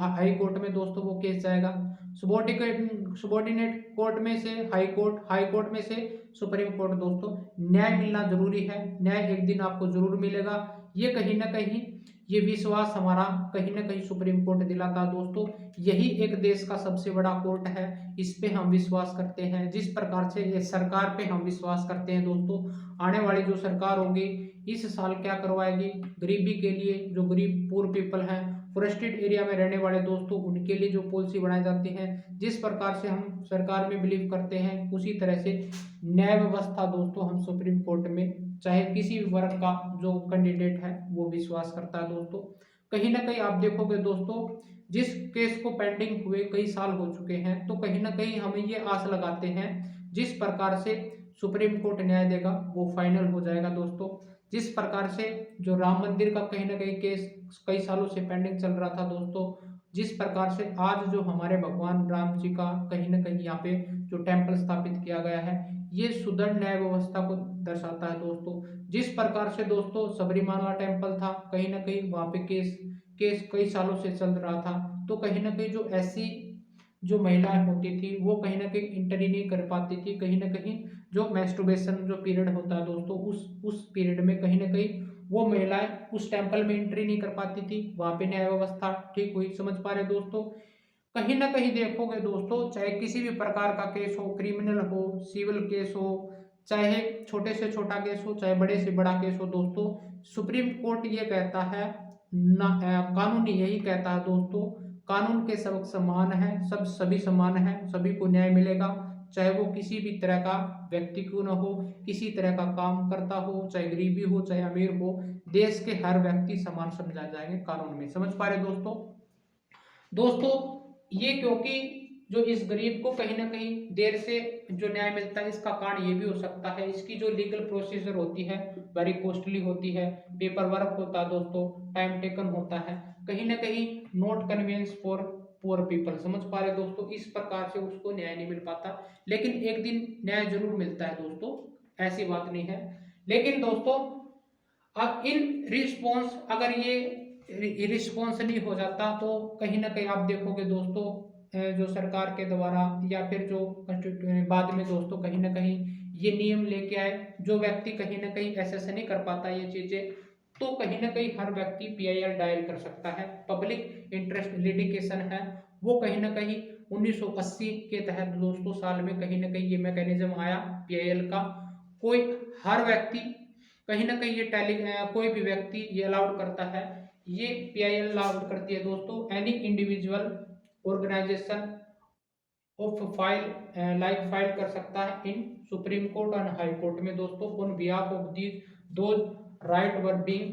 हाई कोर्ट में दोस्तों वो केस जाएगा। सुबॉर्डिनेट कोर्ट में से हाई कोर्ट में से सुप्रीम कोर्ट दोस्तों, न्याय मिलना जरूरी है। न्याय एक दिन आपको जरूर मिलेगा, ये कहीं ना कहीं ये विश्वास हमारा कहीं ना कहीं सुप्रीम कोर्ट दिलाता है दोस्तों। यही एक देश का सबसे बड़ा कोर्ट है, इस पे हम विश्वास करते हैं। जिस प्रकार से ये सरकार पे हम विश्वास करते हैं दोस्तों, आने वाली जो सरकार होगी इस साल क्या करवाएगी गरीबी के लिए, जो गरीब पुअर पीपल हैं, फॉरेस्टेड एरिया में रहने वाले दोस्तों, उनके लिए जो पॉलिसी बनाई जाती है, जिस प्रकार से हम सरकार में बिलीव करते हैं उसी तरह से न्याय व्यवस्था दोस्तों हम सुप्रीम कोर्ट में चाहे किसी भी वर्ग का जो कैंडिडेट है वो विश्वास करता है दोस्तों। कहीं ना कहीं आप देखोगे दोस्तों जिस केस को पेंडिंग हुए कई साल हो चुके हैं, तो कहीं ना कहीं हम ये आस लगाते हैं जिस प्रकार से सुप्रीम कोर्ट न्याय देगा वो फाइनल हो जाएगा दोस्तों। जिस प्रकार से जो राम मंदिर का कहीं ना कहीं केस कई सालों से पेंडिंग चल रहा था दोस्तों, जिस प्रकार से आज जो हमारे भगवान राम जी का कहीं ना कहीं यहाँ पे जो टेम्पल स्थापित किया गया है, ये सुदृढ़ न्याय व्यवस्था को दर्शाता है दोस्तों। जिस प्रकार से दोस्तों सबरीमाला टेम्पल था, कहीं ना कहीं वहाँ पे केस केस कई सालों से चल रहा था, तो कहीं ना कहीं जो ऐसी जो महिलाएं होती थी वो कहीं ना कहीं इंटर ही नहीं कर पाती थी। कहीं ना कहीं जो मैस्टरबेशन जो पीरियड होता है दोस्तों, उस पीरियड में कहीं ना कहीं वो महिलाएं उस टेम्पल में एंट्री नहीं कर पाती थी, वहां पे न्याय व्यवस्था ठीक हुई। समझ पा रहे दोस्तों, कहीं ना कहीं देखोगे दोस्तों चाहे किसी भी प्रकार का केस हो, क्रिमिनल हो, सिविल केस हो, चाहे छोटे से छोटा केस हो, चाहे बड़े से बड़ा केस हो दोस्तों, सुप्रीम कोर्ट ये कहता है ना, कानून यही कहता है दोस्तों, कानून के सब समान है, सभी समान है, सभी को न्याय मिलेगा। चाहे वो किसी भी तरह का व्यक्ति क्यों न हो, किसी तरह का काम करता हो, चाहे गरीबी हो चाहे अमीर हो, देश के हर व्यक्ति समान समझा जाएंगे कानून में। समझ पा रहे दोस्तों ये क्योंकि जो इस गरीब को कहीं ना कहीं देर से जो न्याय मिलता है, इसका कारण ये भी हो सकता है इसकी जो लीगल प्रोसीजर होती है वेरी कॉस्टली होती है, पेपर वर्क होता है दोस्तों, टाइम टेकन होता है, कहीं ना कहीं not convenience for poor people. समझ पा रहे दोस्तों, इस प्रकार से उसको न्याय नहीं मिल पाता, लेकिन एक दिन न्याय जरूर मिलता है दोस्तों, ऐसी बात नहीं है। लेकिन दोस्तों इन रिस्पॉन्स अगर ये रिस्पॉन्स नहीं हो जाता तो कहीं ना कहीं आप देखोगे दोस्तों जो सरकार के द्वारा या फिर जो बाद में दोस्तों कहीं ना कहीं ये नियम लेके आए, जो व्यक्ति कहीं ना कहीं ऐसे नहीं कर पाता ये चीजें, तो कहीं ना कहीं हर व्यक्ति पीआईएल डायल कर सकता है। पब्लिक इंटरेस्ट लिटिगेशन है वो कहीं ना कहीं 1980 के तहत दोस्तों साल में कहीं ना कहीं ये मैकेनिज्म आया पीआईएल का। कोई हर व्यक्ति कहीं ना कहीं ये कोई भी व्यक्ति ये अलाउड करता है, ये पीआईएल अलाउड करती है दोस्तों। Any individual organisation of file file कर सकता है इन सुप्रीम कोर्ट और हाई कोर्ट में दोस्तों on behalf of the those right were being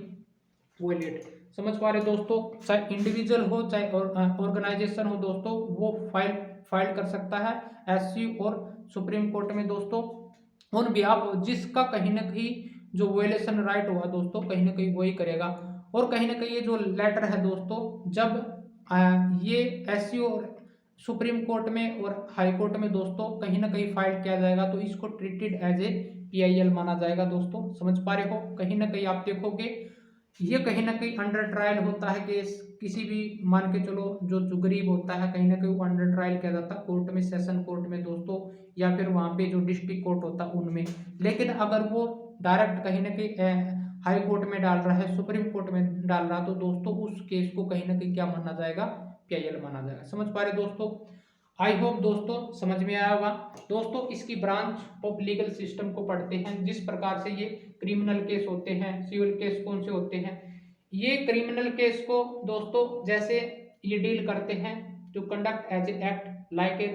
violate. समझ पा रहे दोस्तों, चाहे इंडिविजुअल हो चाहे ऑर्गेनाइजेशन हो दोस्तों, वो फाइल कर सकता है एससी और सुप्रीम कोर्ट में दोस्तों ऑन बिहाफ, जिसका कहीं ना कहीं जो वायलेशन राइट हुआ दोस्तों कहीं ना कहीं वही करेगा। और कहीं ना कहीं ये जो लेटर है दोस्तों, जब ये एससी और सुप्रीम कोर्ट में और हाई कोर्ट में दोस्तों कहीं ना कहीं फाइल किया जाएगा तो इसको ट्रीटेड एज ए पीआईएल माना जाएगा दोस्तों। समझ पा रहे हो, कहीं ना कहीं आप देखोगे ये कहीं ना कहीं अंडर ट्रायल होता है केस, किसी भी मान के चलो जो गरीब होता है कहीं ना कहीं वो अंडर ट्रायल किया जाता है कोर्ट में, सेशन कोर्ट में दोस्तों, या फिर वहाँ पे जो डिस्ट्रिक्ट कोर्ट होता है उनमें। लेकिन अगर वो डायरेक्ट कहीं ना कहीं हाई कोर्ट में डाल रहा है, सुप्रीम कोर्ट में डाल रहा है, तो दोस्तों उस केस को कहीं ना कहीं क्या माना जाएगा, पीआईएल माना जाएगा। समझ पा रहे दोस्तों, आई होप दोस्तों समझ में आया होगा। दोस्तों इसकी ब्रांच ऑफ लीगल सिस्टम को पढ़ते हैं, जिस प्रकार से ये क्रिमिनल केस होते हैं, सिविल केस कौन से होते हैं। ये क्रिमिनल केस को दोस्तों जैसे ये डील करते हैं to conduct as a act like a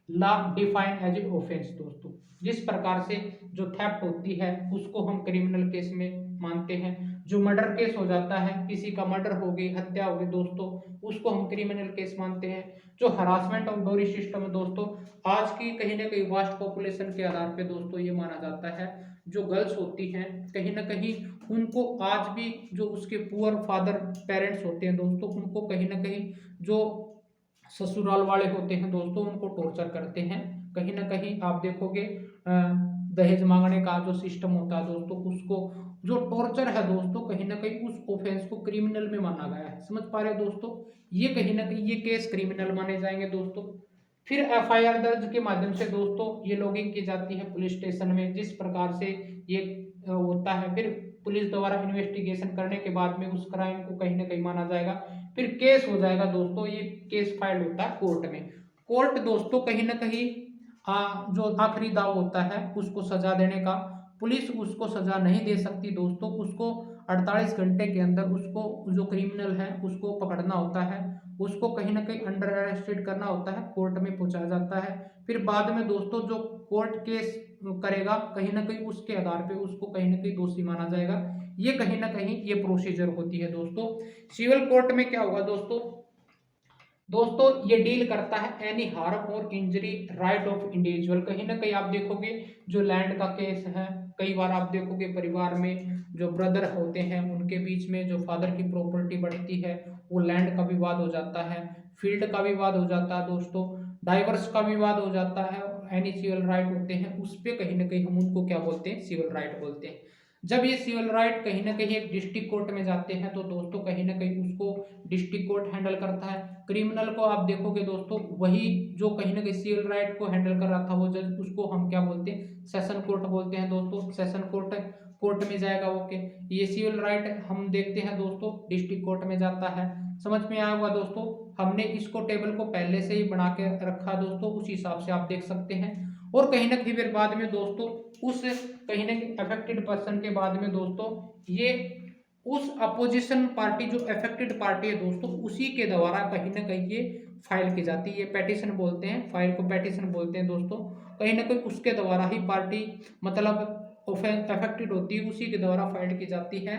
law define as a offence दोस्तों। जिस प्रकार से जो थेफ्ट होती है उसको हम क्रिमिनल केस में मानते हैं, जो मर्डर केस हो जाता है, किसी का मर्डर हो गई, हत्या हो गई दोस्तों, उसको हम क्रिमिनल केस मानते हैं। जो हरासमेंट ऑफ डोरी सिस्टम है दोस्तों, आज की कहीं ना कहीं वास्ट पॉपुलेशन के आधार पे दोस्तों ये माना जाता है, जो गर्ल्स होती हैं कहीं ना कहीं उनको आज भी जो उसके पुअर फादर पेरेंट्स होते हैं दोस्तों, उनको कहीं ना कहीं जो ससुराल वाले होते हैं दोस्तों उनको टॉर्चर करते हैं। कहीं ना कहीं आप देखोगे दहेज मांगने का जो सिस्टम होता है दोस्तों, उसको जो टॉर्चर है दोस्तों कहीं ना कहीं उस ऑफेंस को क्रिमिनल में माना गया है। समझ पा रहे हो दोस्तों, ये कहीं ना कहीं ये केस क्रिमिनल माने जाएंगे दोस्तों। फिर एफआईआर दर्ज के माध्यम से दोस्तों ये लॉगिंग की जाती है पुलिस स्टेशन में, जिस प्रकार से ये होता है। फिर पुलिस द्वारा इन्वेस्टिगेशन करने के बाद में उस क्राइम को कहीं ना कहीं माना जाएगा, फिर केस हो जाएगा दोस्तों। ये केस फाइल होता है कोर्ट में। कोर्ट दोस्तों कहीं ना कहीं जो आखिरी दाव होता है उसको सजा देने का, पुलिस उसको सजा नहीं दे सकती दोस्तों, उसको 48 घंटे के अंदर उसको जो क्रिमिनल है उसको पकड़ना होता है, उसको कहीं ना कहीं अंडर अरेस्टेड करना होता है, कोर्ट में पहुंचाया जाता है। फिर बाद में दोस्तों जो कोर्ट केस करेगा कहीं ना कहीं उसके आधार पे उसको कहीं ना कहीं दोषी माना जाएगा। ये कहीं ना कहीं ये प्रोसीजर होती है दोस्तों। सिविल कोर्ट में क्या होगा दोस्तों, दोस्तों ये डील करता है एनी हार्म और इंजरी राइट ऑफ इंडिविजुअल। कहीं ना कहीं आप देखोगे जो लैंड का केस है, कई बार आप देखोगे परिवार में जो ब्रदर होते हैं उनके बीच में जो फादर की प्रॉपर्टी बढ़ती है वो लैंड का विवाद हो जाता है, फील्ड का विवाद हो जाता है दोस्तों, डाइवर्स का विवाद हो जाता है, एनी सिविल राइट होते हैं उस पर कहीं ना कहीं हम उनको क्या बोलते हैं, सिविल राइट बोलते हैं। जब ये सिविल राइट कहीं ना कहीं एक डिस्ट्रिक्ट कोर्ट में जाते हैं तो दोस्तों कहीं ना कहीं उसको डिस्ट्रिक्ट कोर्ट हैंडल करता है। क्रिमिनल को आप देखोगे दोस्तों वही जो कहीं ना कहीं सिविल राइट को हैंडल कर रहा था वो जज, उसको हम क्या बोलते हैं, सेशन कोर्ट बोलते हैं दोस्तों। सेशन कोर्ट में जाएगा ओके। ये सिविल राइट हम देखते हैं दोस्तों डिस्ट्रिक्ट कोर्ट में जाता है। समझ में आया होगा दोस्तों, हमने इसको टेबल को पहले से ही बना के रखा दोस्तों, उस हिसाब से आप देख सकते हैं। और कहीं ना कहीं फिर बाद में दोस्तों उस कहीं ना कहीं अफेक्टेड पर्सन के बाद में दोस्तों ये उस अपोजिशन पार्टी जो अफेक्टेड पार्टी है दोस्तों उसी के द्वारा कहीं ना कहीं ये फाइल की जाती है। ये पेटिशन बोलते हैं, फाइल को पेटिशन बोलते हैं दोस्तों। कहीं ना कहीं उसके द्वारा ही पार्टी मतलब अफेक्टेड होती है, उसी के द्वारा फाइल की जाती है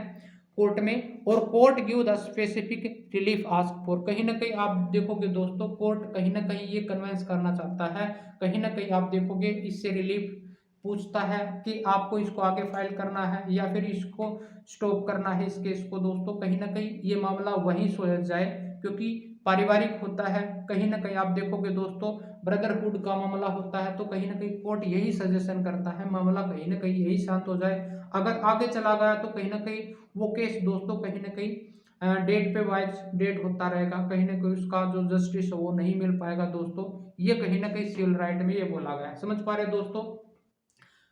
कोर्ट में। और court give the specific relief ask for. कहीं ना कहीं आप देखोगे दोस्तों कोर्ट कहीं ना कहीं ये कन्विंस करना चाहता है, कहीं ना कहीं आप देखोगे इससे रिलीफ पूछता है कि आपको इसको आगे फाइल करना है या फिर इसको स्टॉप करना है इस केस को दोस्तों। कहीं ना कहीं ये मामला वहीं सुलझ जाए क्योंकि पारिवारिक होता है। कहीं ना कहीं आप देखोगे दोस्तों ब्रदरहुड का मामला होता है तो कहीं ना कहीं कोर्ट यही सजेशन करता है मामला कहीं ना कहीं यही शांत हो जाए। अगर आगे चला गया तो कहीं ना कहीं वो केस दोस्तों कहीं ना कहीं डेट पे वाइज डेट होता रहेगा, कहीं ना कहीं उसका जो जस्टिस है वो नहीं मिल पाएगा दोस्तों। ये कहीं ना कहीं सिविल राइट में ये बोला गया है, समझ पा रहे दोस्तों।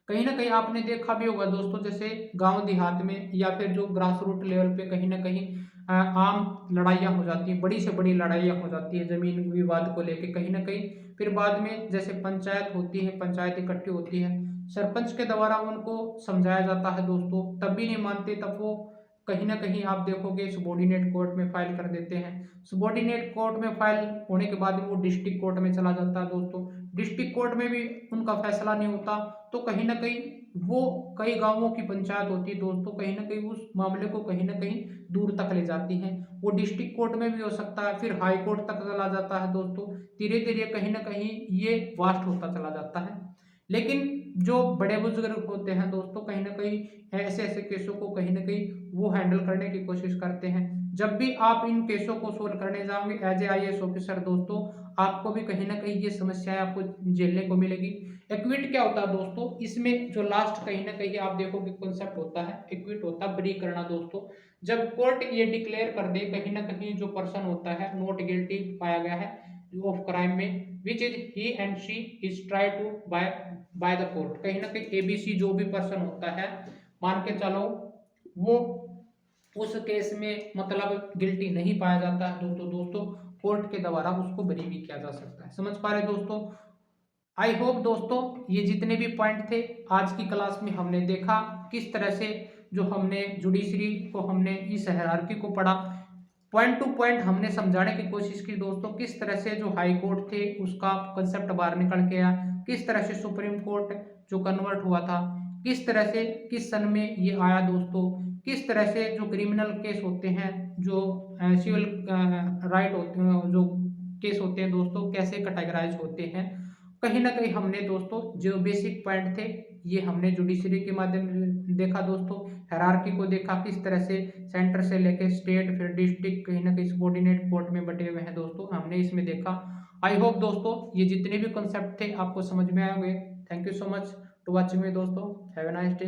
कहीं ना कहीं आपने देखा भी होगा दोस्तों, जैसे गांव देहात में या फिर जो ग्रास रूट लेवल पे कहीं ना कहीं आम लड़ाइयाँ हो जाती हैं, बड़ी से बड़ी लड़ाइयाँ हो जाती है जमीन विवाद को लेके कहीं ना कहीं। फिर बाद में जैसे पंचायत होती है, पंचायत इकट्ठी होती है, सरपंच के द्वारा उनको समझाया जाता है दोस्तों, तब भी नहीं मानते, तब वो कहीं ना कहीं आप देखोगे सबॉर्डिनेट कोर्ट में फाइल कर देते हैं। सबॉर्डिनेट कोर्ट में फाइल होने के बाद वो डिस्ट्रिक्ट कोर्ट में चला जाता है दोस्तों, डिस्ट्रिक्ट कोर्ट में भी उनका फैसला नहीं होता। तो कहीं ना कहीं वो कई गांवों की पंचायत होती है दोस्तों, कहीं ना कहीं उस मामले को कहीं ना कहीं दूर तक ले जाती है। वो डिस्ट्रिक्ट कोर्ट में भी हो सकता है, फिर हाई कोर्ट तक चला जाता है दोस्तों। धीरे धीरे कहीं ना कहीं ये वास्ट होता चला जाता है। लेकिन जो बड़े बुजुर्ग होते हैं दोस्तों, कहीं ना कहीं ऐसे ऐसे केसों को कहीं ना कहीं वो हैंडल करने की कोशिश करते हैं। जब भी आप इन केसों को सोल्व करने जाओगे एज ए IAS ऑफिसर दोस्तों, आपको भी कहीं ना कहीं ये समस्याएं आपको झेलने को मिलेगी। इक्विट क्या होता है दोस्तों, इसमें जो लास्ट कहीं ना कहीं आप देखोगे कॉन्सेप्ट होता है, इक्विट होता है बरी करना दोस्तों। जब कोर्ट ये डिक्लेयर कर दे कहीं ना कहीं जो पर्सन होता है नॉट गिल्टी पाया गया है ऑफ क्राइम में, which is he and she is try to by the court, कहीं ना कहीं ABC जो भी पर्सन होता है, मान के चलो वो उस केस में मतलब गिल्टी नहीं पाया जाता है दोस्तों, कोर्ट के द्वारा उसको बरी भी किया जा सकता है। समझ पा रहे दोस्तों। आई होप दोस्तों ये जितने भी पॉइंट थे आज की क्लास में हमने देखा किस तरह से जो हमने जुडिशरी को हमने इस हायरार्की को पढ़ा, पॉइंट टू पॉइंट हमने समझाने की कोशिश की दोस्तों, किस तरह से जो हाई कोर्ट थे उसका कंसेप्ट बाहर निकल के आया, किस तरह से सुप्रीम कोर्ट जो कन्वर्ट हुआ था, किस तरह से किस सन में ये आया दोस्तों, किस तरह से जो क्रिमिनल केस होते हैं, जो सिविल राइट होते हैं, जो केस होते हैं दोस्तों, कैसे कैटेगराइज होते हैं। कहीं ना कहीं हमने दोस्तों जो बेसिक पॉइंट थे ये हमने जुडिशरी के माध्यम से देखा दोस्तों, हायरार्की को देखा, किस तरह से सेंटर से लेके स्टेट फिर डिस्ट्रिक्ट कहीं ना कहीं सबॉर्डिनेट कोर्ट में बटे हुए हैं दोस्तों, हमने इसमें देखा। आई होप दोस्तों ये जितने भी कॉन्सेप्ट थे आपको समझ में आए होंगे। Thank you so much to watching me दोस्तों, हैव ए नाइस डे।